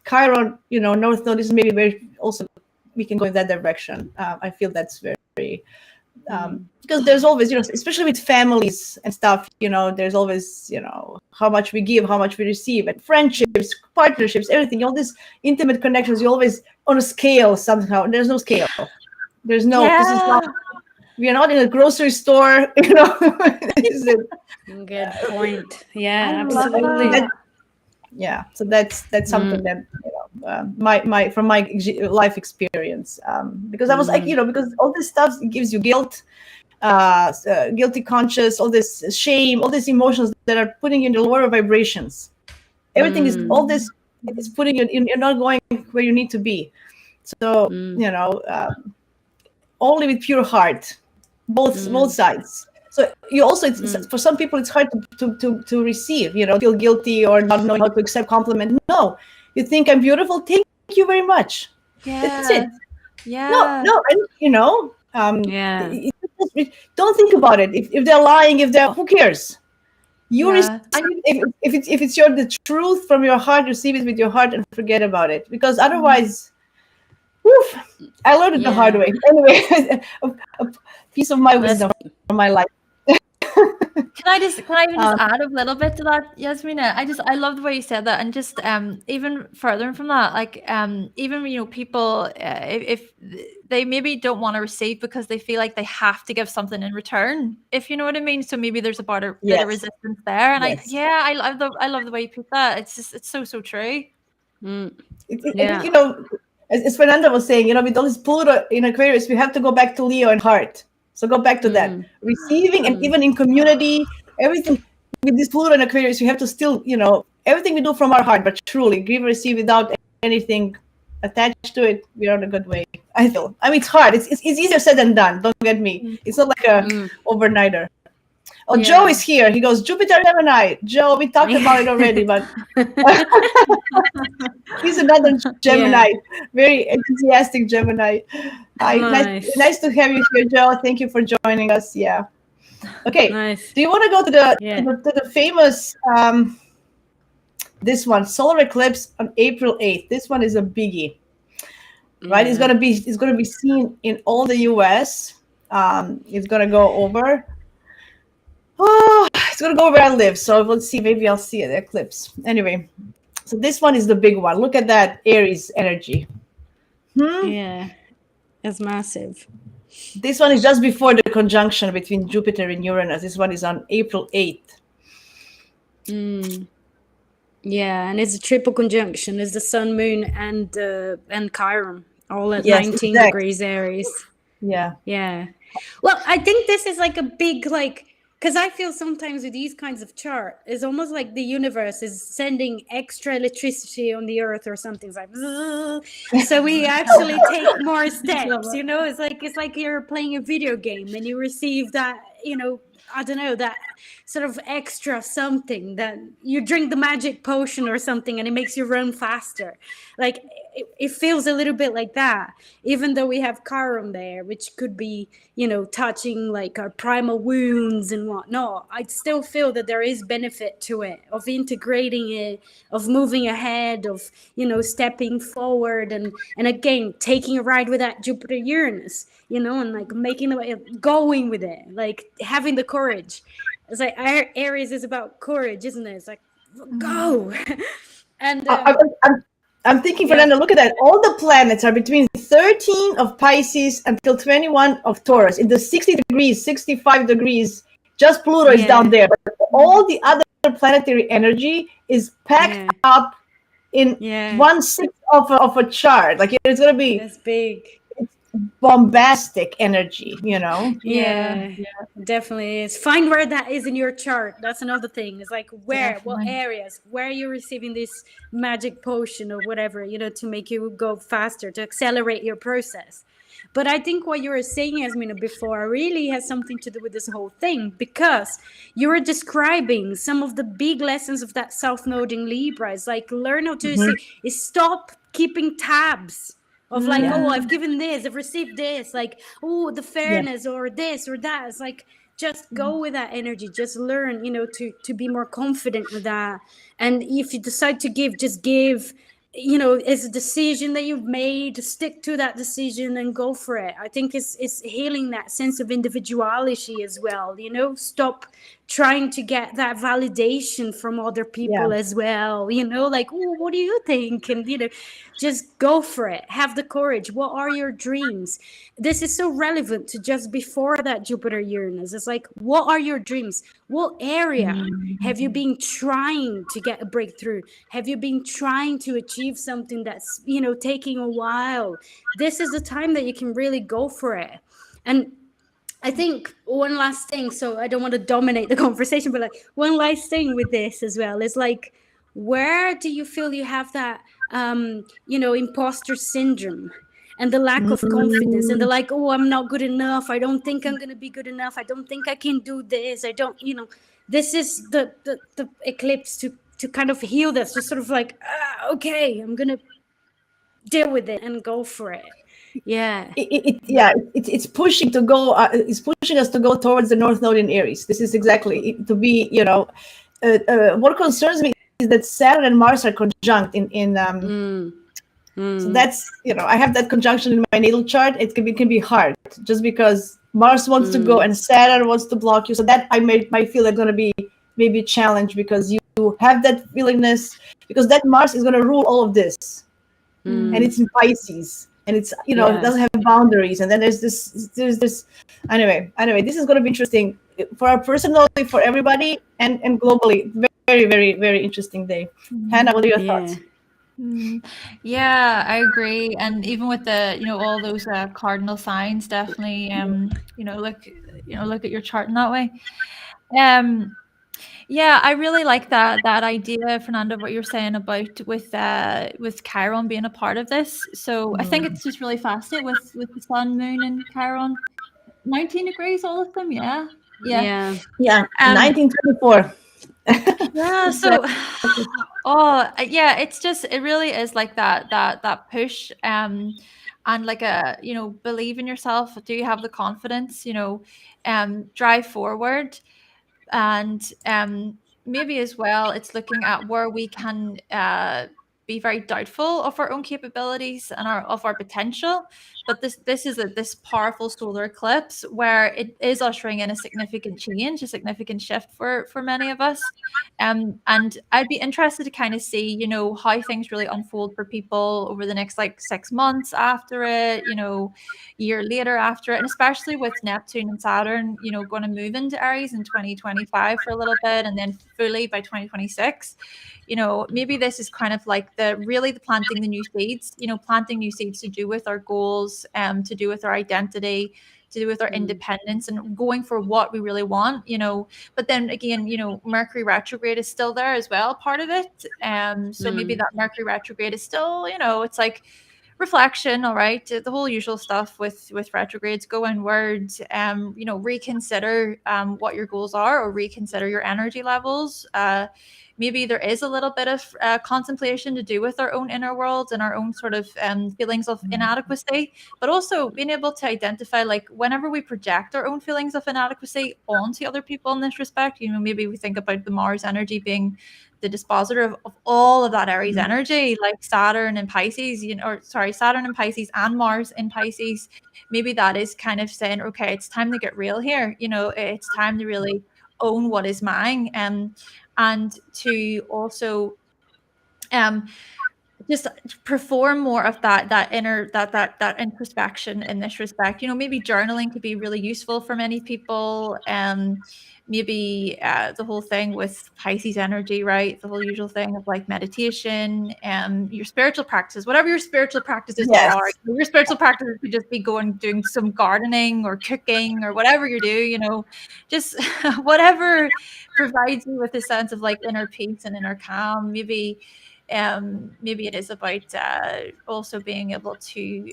S1: Chiron, you know, North Node is maybe very, also we can go in that direction. I feel that's very, because there's always, you know, especially with families and stuff, you know, there's always, you know, how much we give, how much we receive, and friendships, partnerships, everything, all these intimate connections, you always on a scale somehow. There's no scale. There's no, this is not, we are not in a grocery store, you know.
S2: Good point. Yeah, absolutely.
S1: Yeah, so that's something that, you know, from my life experience, because I was like, you know, because all this stuff gives you guilt, guilty conscience, all this shame, all these emotions that are putting you in the lower vibrations. Everything is, all this is putting you in, you're not going where you need to be. So you know, only with pure heart, both sides. So you also, for some people, it's hard to receive, feel guilty or not knowing how to accept compliment. No, you think I'm beautiful. Thank you very much. That's it.
S3: Yeah.
S1: No, don't think about it. If they're lying, who cares? You receive, if it's the truth from your heart, receive it with your heart and forget about it. Because otherwise, I learned it the hard way. Anyway, a piece of my wisdom from my life.
S3: Can I just add a little bit to that, Jasmina? I love the way you said that, and just even further from that, like even people if they maybe don't want to receive because they feel like they have to give something in return, if you know what I mean. So maybe there's a bit of resistance there, and I love the way you put that. It's so true.
S1: As Fernanda was saying, with all this Pluto in Aquarius, we have to go back to Leo and heart. So go back to that. Receiving, and even in community, everything with this Pluto and Aquarius, we have to still, everything we do from our heart, but truly give, receive without anything attached to it. We're on a good way, I feel. I mean, it's hard. It's easier said than done. Don't get me. It's not like a overnighter. Oh, Joe is here. He goes, Jupiter Gemini. Joe, we talked about it already, but he's another Gemini, very enthusiastic Gemini. Nice to have you here, Joe. Thank you for joining us. Yeah. Okay. Nice. Do you want to go to the famous this one, solar eclipse on April 8th? This one is a biggie, right? It's gonna be seen in all the US. It's gonna go over. Oh, it's gonna go where I live. So let's see. Maybe I'll see the eclipse. Anyway, so this one is the big one. Look at that Aries energy.
S2: Yeah, it's massive.
S1: This one is just before the conjunction between Jupiter and Uranus. This one is on April 8th.
S2: Yeah, and it's a triple conjunction. It's the Sun, Moon, and Chiron, all at 19 degrees Aries.
S1: Yeah.
S2: Well, I think this is like a big because I feel sometimes with these kinds of chart, it's almost like the universe is sending extra electricity on the earth or something. It's like, so we actually take more steps, it's like you're playing a video game and you receive that, I don't know, that sort of extra something that you drink the magic potion or something and it makes you run faster. Like it feels a little bit like that, even though we have Chiron there, which could be, touching like our primal wounds and whatnot. I still feel that there is benefit to it, of integrating it, of moving ahead, of, stepping forward and again, taking a ride with that Jupiter Uranus, and like making the way, going with it, like having the courage. It's like Aries is about courage, isn't it? It's like, go. And
S1: I'm thinking, Fernanda, look at that. All the planets are between 13 of Pisces until 21 of Taurus. In the 60 degrees, 65 degrees, just Pluto is down there. But all the other planetary energy is packed up in 1/6 of a chart. Like it's going to be...
S2: It's big.
S1: Bombastic energy,
S2: Yeah, definitely is. Find where that is in your chart. That's another thing. It's like what areas, where you're receiving this magic potion or whatever, to make you go faster, to accelerate your process. But I think what you were saying, Jasmina, before really has something to do with this whole thing, because you were describing some of the big lessons of that South-noding Libra. It's like learn how to stop keeping tabs of like, I've given this, I've received this, like, the fairness or this or that. It's like, just go with that energy, just learn, to be more confident with that. And if you decide to give, just give, it's a decision that you've made, stick to that decision and go for it. I think it's healing that sense of individuality as well, stop trying to get that validation from other people as well, like, what do you think? And, just go for it. Have the courage. What are your dreams? This is so relevant to just before that Jupiter Uranus. It's like, what are your dreams? What area have you been trying to get a breakthrough? Have you been trying to achieve something that's, taking a while? This is the time that you can really go for it. And I think one last thing, so I don't want to dominate the conversation, but like one last thing with this as well is like, where do you feel you have that, imposter syndrome? and the lack of confidence, and they're like, oh, I'm not good enough, I don't think I'm going to be good enough, I don't think I can do this, I don't, this is the eclipse to kind of heal this, just sort of like, okay, I'm going to deal with it and go for it.
S1: It's pushing to go. It's pushing us to go towards the North Node in Aries. This is exactly to be. What concerns me is that Saturn and Mars are conjunct in. So that's I have that conjunction in my natal chart. It can be hard just because Mars wants to go and Saturn wants to block you. So that might feel like going to be maybe a challenge because you have that willingness because that Mars is going to rule all of this, and it's in Pisces. And it's it doesn't have boundaries, and then there's this anyway. This is going to be interesting for our personally, for everybody, and globally. Very, very, very interesting day. Hannah, what are your thoughts?
S3: Yeah, I agree. And even with the all those cardinal signs, definitely look at your chart in that way. Yeah, I really like that idea, Fernanda, what you're saying about with Chiron being a part of this. So I think it's just really fascinating with the sun, moon, and Chiron. 19 degrees, all of them, yeah.
S1: 1924.
S3: Yeah, so it really is like that push and like believe in yourself. Do you have the confidence, drive forward? And maybe as well, it's looking at where we can be very doubtful of our own capabilities and of our potential. But this is this powerful solar eclipse where it is ushering in a significant change, a significant shift for many of us. And I'd be interested to kind of see, how things really unfold for people over the next 6 months after it, year later after it, and especially with Neptune and Saturn, going to move into Aries in 2025 for a little bit, and then fully by 2026. Maybe this is kind of like the planting the new seeds, planting new seeds to do with our goals, to do with our identity, to do with our independence, and going for what we really want, but then again, Mercury retrograde is still there as well, part of it. So maybe that Mercury retrograde is still, it's like reflection, all right, the whole usual stuff with retrogrades. Go inward, reconsider what your goals are, or reconsider your energy levels. Maybe there is a little bit of contemplation to do with our own inner world and our own sort of feelings of inadequacy, but also being able to identify, whenever we project our own feelings of inadequacy onto other people in this respect, maybe we think about the Mars energy being the dispositor of all of that Aries energy, like Saturn and Pisces, Saturn and Pisces and Mars in Pisces. Maybe that is kind of saying, okay, it's time to get real here. It's time to really own what is mine, and to also just perform more of that inner that introspection in this respect. Maybe journaling could be really useful for many people. Maybe the whole thing with Pisces energy, right? The whole usual thing of meditation, your spiritual practices, whatever your spiritual practices are. Your spiritual practices could just be doing some gardening or cooking or whatever you do, just whatever provides you with a sense of inner peace and inner calm. Maybe it is about also being able to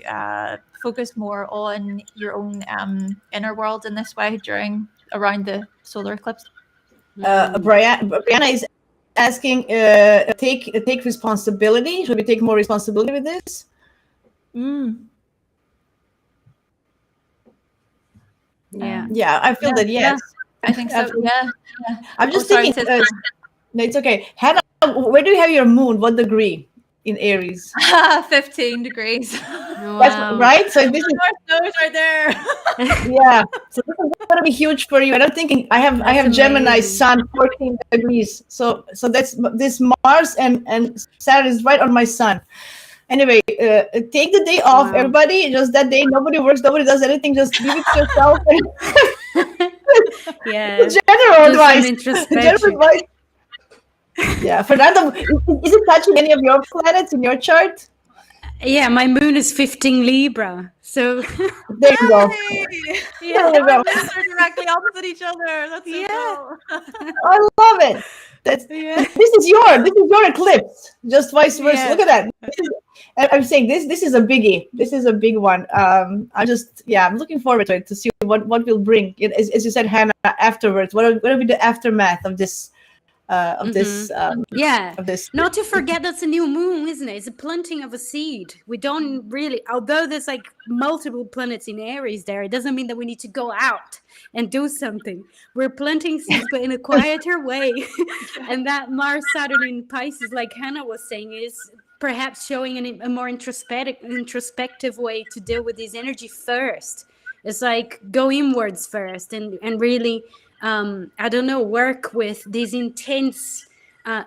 S3: focus more on your own inner world in this way around the solar eclipse.
S1: Brianna is asking, take responsibility. Should we take more responsibility with this?
S2: Yeah,
S1: I feel that. Yes,
S3: I think so. Yeah.
S1: I'm just thinking. No, it's okay. Hannah, where do you have your moon? What degree in Aries?
S3: 15 degrees.
S2: Wow.
S1: That's right. So this is
S3: right there.
S1: Yeah. So this is going to be huge for you. And I'm thinking I have Gemini sun 14 degrees. So that's this Mars and Saturn is right on my sun. Anyway, take the day off, everybody. Just that day, nobody works, nobody does anything. Just give it to yourself. General advice. Yeah, Fernanda, is it touching any of your planets in your chart?
S2: Yeah, my moon is 15 Libra. So
S1: there you go.
S3: Yeah, they're directly opposite each other. That's so cool.
S1: I love it. This is your eclipse. Just vice versa. Look at that. I'm saying this is a biggie. This is a big one. I'm looking forward to it, to see what will bring it, as you said, Hannah, afterwards. What will be the aftermath of this of this
S2: not to forget that's a new moon, isn't it? It's a planting of a seed. We don't really, although there's like multiple planets in Aries there, it doesn't mean that we need to go out and do something. We're planting seeds, but in a quieter way. And that Mars Saturn in Pisces, like Hannah was saying, is perhaps showing a more introspective way to deal with this energy first. It's like go inwards first and really work with this intense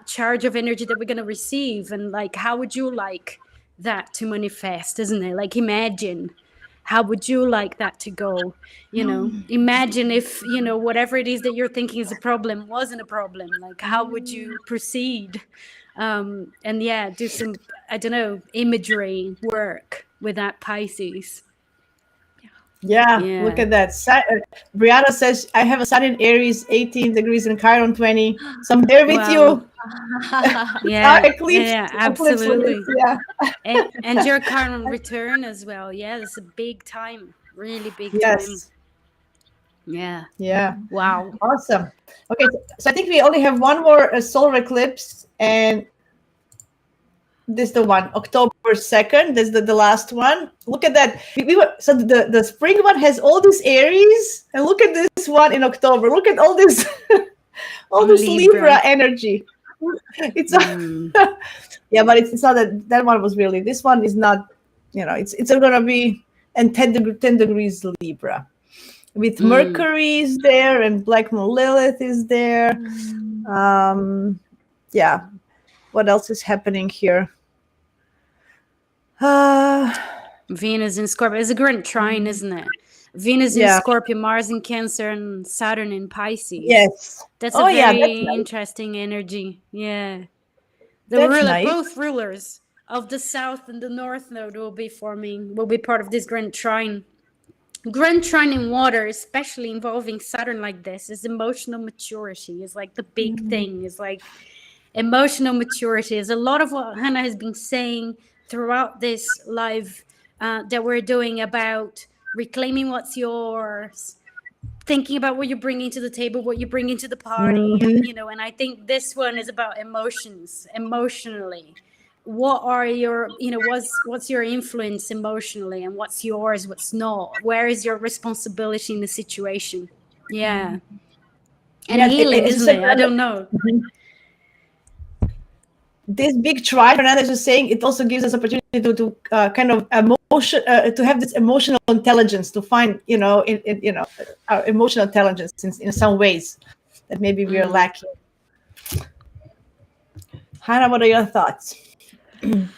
S2: charge of energy that we're going to receive. And like, how would you like that to manifest, isn't it? Like, imagine, how would you like that to go? Imagine if, whatever it is that you're thinking is a problem wasn't a problem. Like, how would you proceed? Do some, imagery work with that Pisces.
S1: Yeah, look at that. Brianna says, I have a Sun in Aries, 18 degrees in Chiron 20. So I'm there with you.
S2: Eclipse, absolutely. And your Chiron return as well. Yeah, it's a big time. Really big time.
S1: Yeah.
S2: Wow.
S1: Awesome. Okay, so I think we only have one more solar eclipse, and this is the one, October 2nd. This is the last one. Look at that. So the spring one has all these Aries, and look at this one in October. Look at all this this Libra energy. It's but it's not that one was really. This one is not. It's gonna be and 10 degrees Libra, with Mercury is there and Black Moon Lilith is there. What else is happening here?
S2: Venus in Scorpio. It's a great trine, isn't it? Venus in Scorpio, Mars in Cancer, and Saturn in Pisces.
S1: Yes.
S2: That's a very interesting energy. Yeah. Both rulers of the South and the North Node will be part of this grand trine. Grand trine in water, especially involving Saturn like this, is emotional maturity. Is like the big thing. Is like emotional maturity. Is a lot of what Hannah has been saying throughout this live that we're doing about reclaiming what's yours, thinking about what you're bringing to the table, what you bring into the party, and I think this one is about emotions, emotionally. What are your, what's your influence emotionally, and what's yours, what's not? Where is your responsibility in the situation? And healing, isn't it? I don't know.
S1: This big trine, Fernanda is saying, it also gives us opportunity to kind of emotion, to have this emotional intelligence, to find, our emotional intelligence in some ways that maybe we are lacking. Hannah, what are your thoughts?
S3: I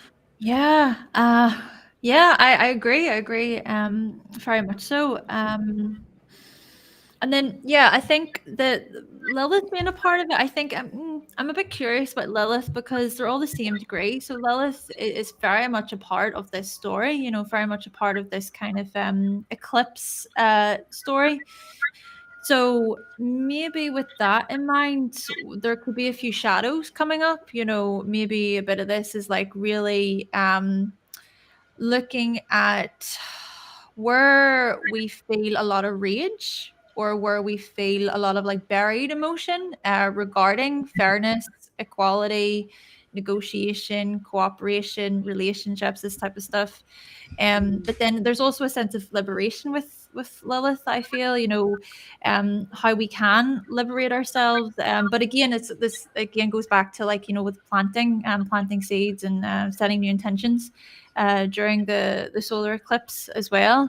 S3: agree. Very much so. And then, I think that Lilith being a part of it, I think I'm a bit curious about Lilith because they're all the same degree. So Lilith is very much a part of this story, very much a part of this kind of eclipse story. So maybe with that in mind, there could be a few shadows coming up, maybe a bit of this is like really looking at where we feel a lot of rage, or where we feel a lot of like buried emotion regarding fairness, equality, negotiation, cooperation, relationships, this type of stuff. But then there's also a sense of liberation with Lilith, I feel, how we can liberate ourselves. But again, this again goes back to like, with planting seeds and setting new intentions during the solar eclipse as well.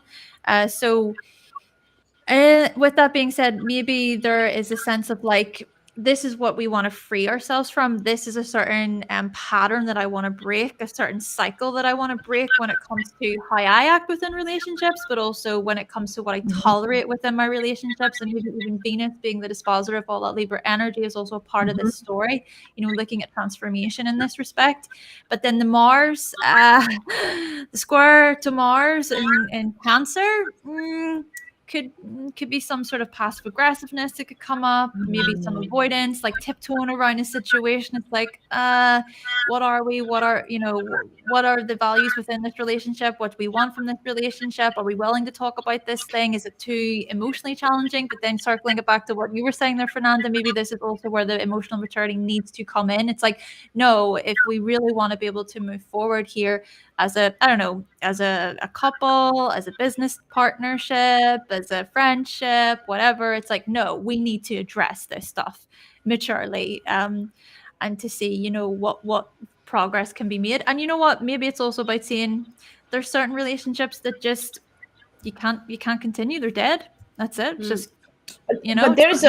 S3: With that being said, maybe there is a sense of like, this is what we want to free ourselves from. This is a certain pattern that I want to break, a certain cycle that I want to break when it comes to how I act within relationships, but also when it comes to what I tolerate within my relationships. And maybe even Venus being the dispositor of all that Libra energy is also a part of this story, looking at transformation in this respect. But then the Mars, the square to Mars in Cancer, could be some sort of passive aggressiveness that could come up, maybe some avoidance, like tiptoeing around a situation. It's like, what are we? What are the values within this relationship? What do we want from this relationship? Are we willing to talk about this thing? Is it too emotionally challenging? But then circling it back to what you were saying there, Fernanda, maybe this is also where the emotional maturity needs to come in. It's like, no, if we really want to be able to move forward here as a couple, as a business partnership, as a friendship, whatever, it's like, no, we need to address this stuff maturely, and to see, what progress can be made. And you know what, maybe it's also about saying there's certain relationships that just you can't continue, they're dead, that's it. It's just,
S1: but there's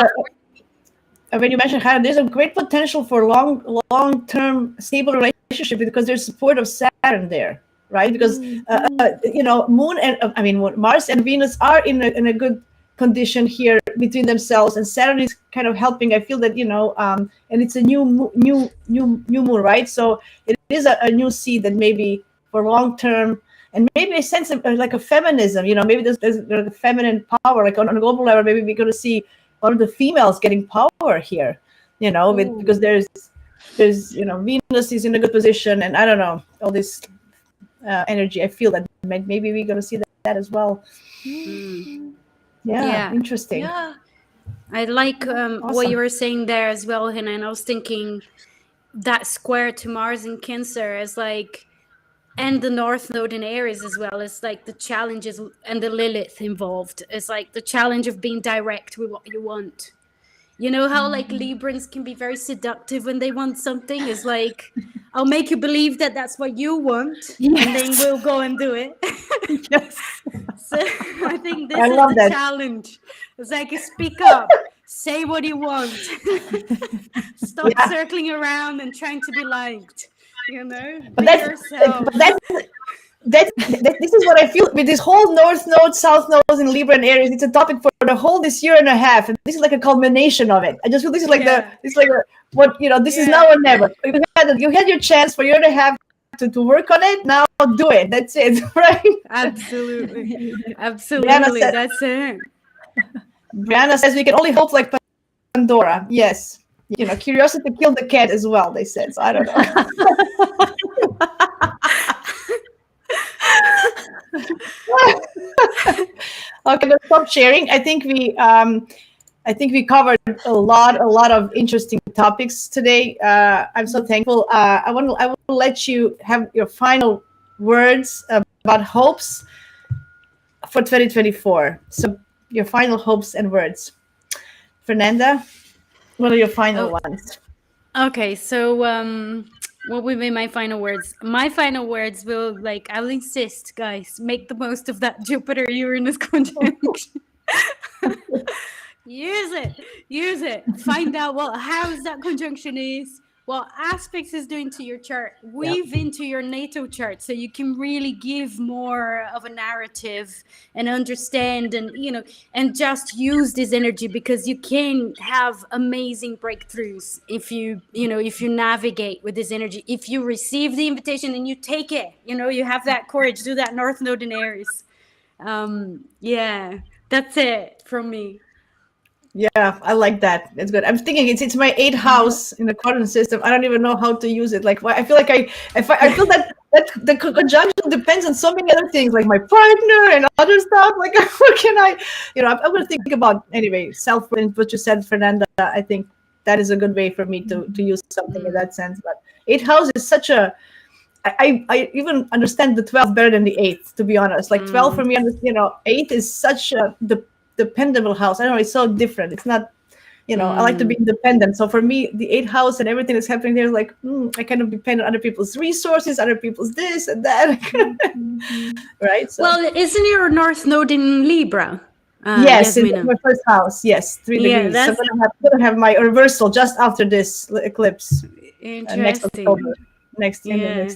S1: when you mentioned Hannah, there's a great potential for long-term stable relationship because there's support of Saturn there, right? Because Moon and Mars and Venus are in a good condition here between themselves, and Saturn is kind of helping. I feel that and it's a new moon, right? So it is a new seed that maybe for long-term, and maybe a sense of like a feminism. Maybe there's a feminine power, like on a global level. Maybe we're going to see one of the females getting power here, because there's Venus is in a good position, and I don't know, all this energy. I feel that maybe we're going to see that as well. Yeah, interesting.
S3: Yeah,
S2: I like
S1: awesome.
S2: what you were saying there as well, Hannah. And I was thinking that square to Mars in Cancer is like, and the North Node in Aries as well. It's like the challenges and the Lilith involved. It's like the challenge of being direct with what you want. You know how like Librans can be very seductive when they want something? It's like, I'll make you believe that that's what you want, and then we'll go and do it.
S1: Yes.
S2: So I think this is the challenge. It's like, speak up, say what you want, stop circling around and trying to be liked.
S1: But this is what I feel with this whole North Node, South Node in Libra and Aries. It's a topic for the whole this year and a half, and this is like a culmination of it. I just feel this is like this is now or never. You had your chance for a year and a half to work on it. Now do it. That's it, right?
S2: Absolutely. That's it.
S1: Brianna says we can only hope like Pandora. Yes. Curiosity killed the cat as well, they said. So I don't know. Okay, let's stop sharing. I think we covered a lot of interesting topics today. I'm so thankful. I will let you have your final words about hopes for 2024. So your final hopes and words, Fernanda. What are your final ones?
S2: Okay, so what will be my final words? My final words will, I will insist, guys, make the most of that Jupiter-Uranus conjunction. Use it. Find out what house that conjunction is, what aspects is doing to your chart. Weave into your natal chart so you can really give more of a narrative and understand, and just use this energy, because you can have amazing breakthroughs if you navigate with this energy. If you receive the invitation and you take it, you have that courage. Do that North Node in Aries. That's it from me.
S1: Yeah, I like that. It's good. I'm thinking it's my 8th house in the quadrant system. I don't even know how to use it. Like, I feel like I feel that the conjunction depends on so many other things, like my partner and other stuff. Like, what can I? I'm going to think about anyway. Self-worth, what you said, Fernanda. I think that is a good way for me to use something in that sense. But 8th house is such a. I even understand the 12th better than the 8th, to be honest. Like 12 for me, 8 is such a dependable house. I don't know, it's so different. It's not, I like to be independent. So for me, the 8th house and everything that's happening there is like, I kind of depend on other people's resources, other people's this and that. Right? So.
S2: Well, isn't your North Node in Libra?
S1: Yes, in my first house. Yes, 3 degrees. So I'm going to have my reversal just after this eclipse. Next October. Next year.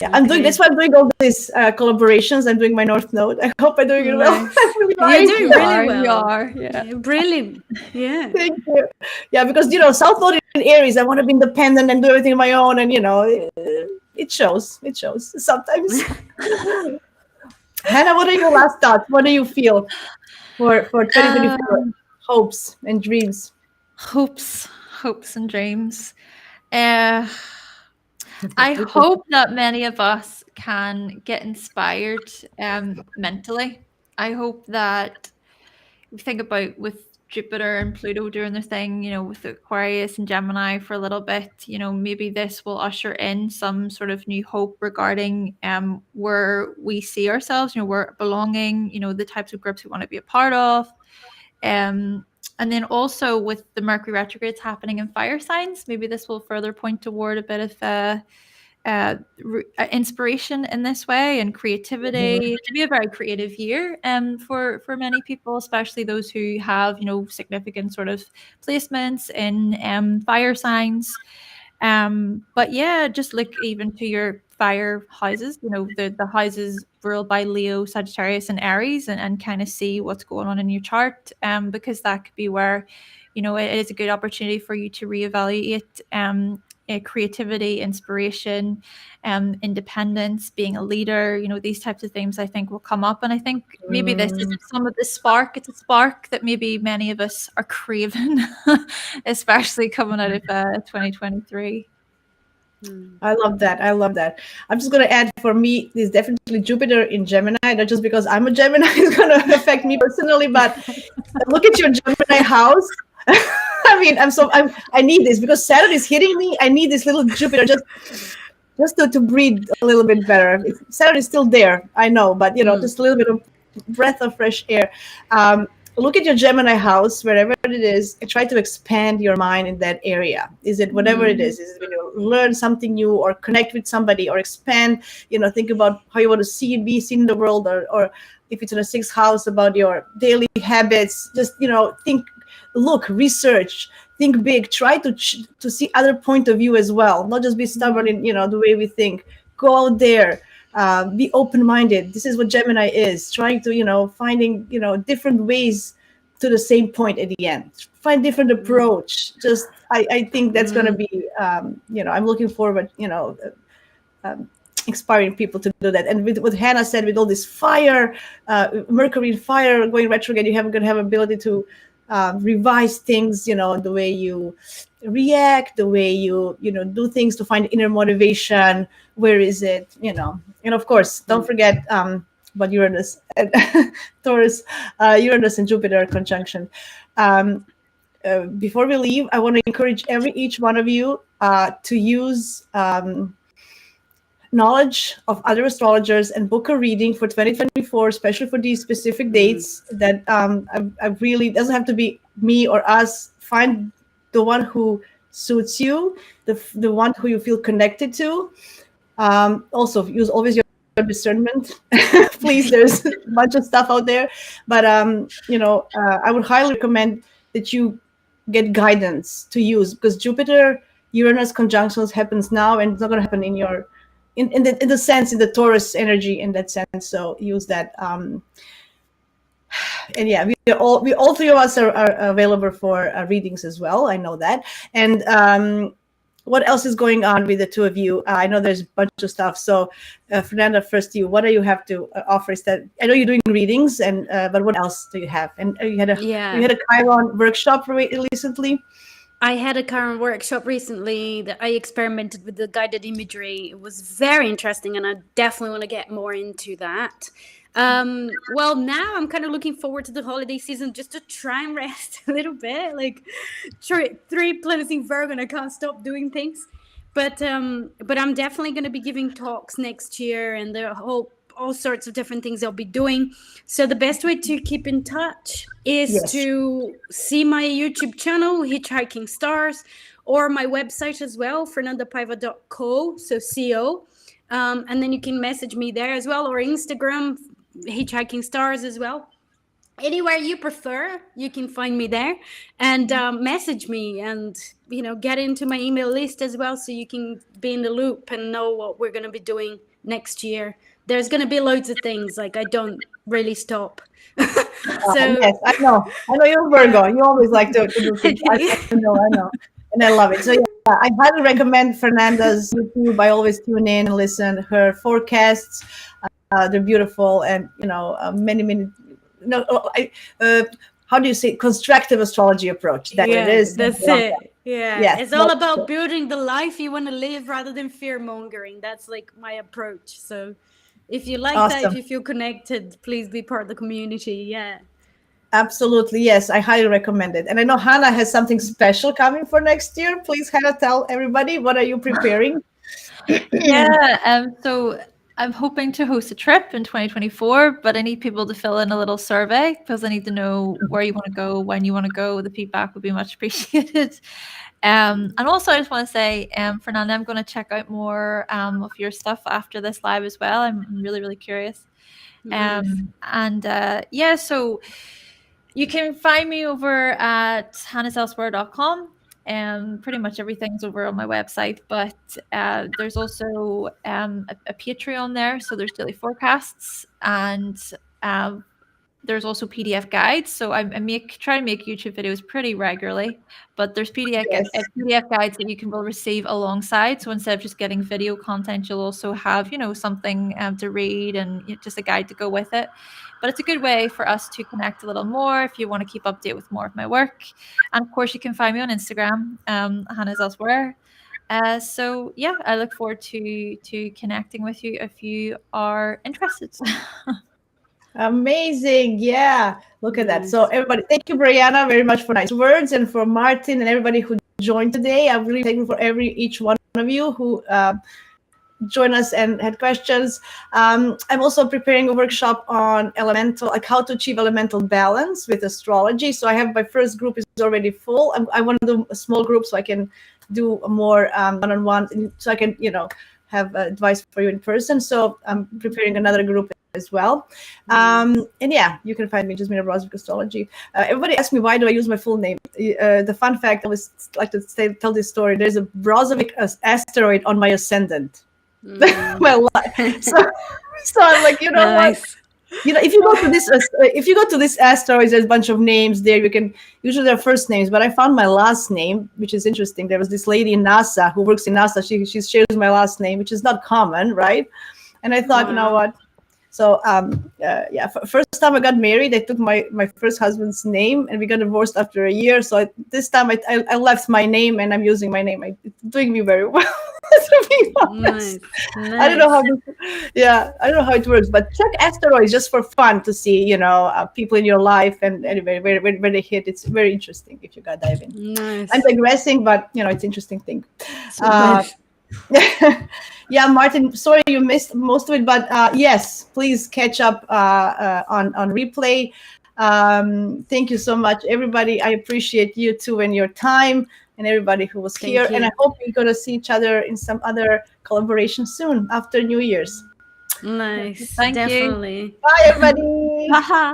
S1: Yeah, okay. That's why I'm doing all these collaborations. I'm doing my North Node. I hope I'm doing it well.
S2: You're doing really well.
S3: You are. Yeah.
S2: Brilliant. Yeah.
S1: Thank you. Yeah, because South Node in Aries, I want to be independent and do everything on my own, and it shows. It shows sometimes. Hannah, what are your last thoughts? What do you feel for 2024? Hopes and dreams.
S3: Hopes and dreams. I hope that many of us can get inspired mentally. I hope that we think about with Jupiter and Pluto doing their thing, with Aquarius and Gemini for a little bit, maybe this will usher in some sort of new hope regarding where we see ourselves, where belonging, the types of groups we want to be a part of. And then also with the Mercury retrogrades happening in fire signs, maybe this will further point toward a bit of inspiration in this way and creativity.
S1: Mm-hmm.
S3: It can be a very creative year for many people, especially those who have significant sort of placements in fire signs. But yeah, just look even to your fire houses, the houses ruled by Leo, Sagittarius, and Aries, and kind of see what's going on in your chart, because that could be where it is a good opportunity for you to reevaluate creativity, inspiration, independence, being a leader, these types of things I think will come up. And I think maybe this is some of the spark. It's a spark that maybe many of us are craving, especially coming out of 2023.
S1: I love that. I'm just going to add, for me, there's definitely Jupiter in Gemini. Not just because I'm a Gemini is going to affect me personally, but look at your Gemini house. I mean, I need this because Saturn is hitting me. I need this little Jupiter just to breathe a little bit better. Saturn is still there, I know, but just a little bit of breath of fresh air. Look at your Gemini house, wherever it is, and try to expand your mind in that area. Is it whatever it is? Is it when you learn something new or connect with somebody or expand, think about how you want to be seen in the world, or if it's in a sixth house, about your daily habits. Just, think, look, research, think big, try to see other point of view as well. Not just be stubborn in, the way we think. Go out there. Be open-minded. This is what Gemini is, trying to, finding, different ways to the same point at the end. Find different approach. Just, I think that's going to be, I'm looking forward, inspiring people to do that. And with what Hannah said, with all this fire, Mercury in fire going retrograde, you're going to have ability to revise things, the way you react, the way you do things, to find inner motivation. Where is it? And of course, don't forget about Uranus and Taurus, Uranus and Jupiter conjunction. Before we leave, I want to encourage each one of you to use knowledge of other astrologers and book a reading for 2024, especially for these specific dates. That I really, doesn't have to be me or us. Find the one who suits you, the one who you feel connected to. Also, use always your discernment. Please, there's a bunch of stuff out there, but I would highly recommend that you get guidance to use, because Jupiter Uranus conjunctions happens now, and it's not going to happen in your in the Taurus energy in that sense. So use that. And yeah, we all three of us are available for readings as well. I know that. And what else is going on with the two of you? I know there's a bunch of stuff. So Fernanda, first you, what do you have to offer? Is that, I know you're doing readings, and but what else do you have? And you had a Chiron workshop recently.
S2: I had a Chiron workshop recently that I experimented with the guided imagery. It was very interesting, and I definitely want to get more into that. Well, now I'm kind of looking forward to the holiday season, just to try and rest a little bit. Like, three planets in Virgo, and I can't stop doing things. But I'm definitely going to be giving talks next year, and there are all sorts of different things I'll be doing. So the best way to keep in touch is to see my YouTube channel, Hitchhiking Stars, or my website as well, fernandapaiva.co, so co. And then you can message me there as well, or Instagram, Hitchhiking Stars as well. Anywhere you prefer, you can find me there, and message me, and get into my email list as well, so you can be in the loop and know what we're going to be doing next year. There's going to be loads of things. Like, I don't really stop.
S1: Yes, I know you're Virgo. You always like to do things. I know, and I love it. So yeah, I highly recommend Fernanda's YouTube. I always tune in and listen her forecasts. they're beautiful, and many how do you say, constructive astrology approach? That's what it is.
S2: That's it.
S1: Yes,
S2: it's all about building the life you want to live rather than fear mongering. That's like my approach. So if you like that, if you feel connected, please be part of the community. Yeah.
S1: Absolutely. Yes, I highly recommend it. And I know Hannah has something special coming for next year. Please, Hannah, tell everybody, what are you preparing?
S3: So I'm hoping to host a trip in 2024, but I need people to fill in a little survey because I need to know where you want to go, when you want to go. The feedback would be much appreciated. And also I just want to say, Fernanda, I'm going to check out more of your stuff after this live as well. I'm really, really curious.
S2: Nice.
S3: So you can find me over at hannahselsewhere.com. Pretty much everything's over on my website, but there's also a Patreon there, so there's daily forecasts, and there's also PDF guides. So I try to make YouTube videos pretty regularly, but there's PDF guides that you will receive alongside. So instead of just getting video content, you'll also have something to read and just a guide to go with it. But it's a good way for us to connect a little more if you want to keep update with more of my work. And of course, you can find me on Instagram, Hannah's Elsewhere. So yeah, I look forward to connecting with you if you are interested.
S1: Amazing. Yeah, look at that. So everybody, thank you, Brianna, very much for nice words, and for Martin and everybody who joined today. I'm really thankful for each one of you who joined us and had questions. I'm also preparing a workshop on how to achieve elemental balance with astrology. So I have my first group is already full. I want to do a small group so I can do more one-on-one, so I can have advice for you in person. So I'm preparing another group as well. And yeah, you can find me Jasmina Brozovic Astrology. Everybody asks me, why do I use my full name? The fun fact, I always like to tell this story. There's a Brozovic asteroid on my ascendant. My life. So I'm like, what? If you go to this asteroid, there's a bunch of names there. You can usually their first names, but I found my last name, which is interesting. There was this lady in NASA who works in NASA. She shares my last name, which is not common, right? And I thought, you know what? So first time I got married, I took my first husband's name, and we got divorced after a year. So this time I left my name, and I'm using my name. It's doing me very well. To be honest. Nice. I don't know how it works, but check asteroids just for fun to see people in your life, and anyway where they hit. It's very interesting if you got dive in.
S2: Nice.
S1: I'm digressing, but it's interesting thing. Yeah, Martin, sorry you missed most of it, but yes, please catch up on replay. Thank you so much, everybody. I appreciate you too and your time, and everybody who was here. And I hope we're going to see each other in some other collaboration soon after New Year's.
S2: Nice.
S3: Thank
S2: Definitely.
S3: you.
S1: Bye, everybody.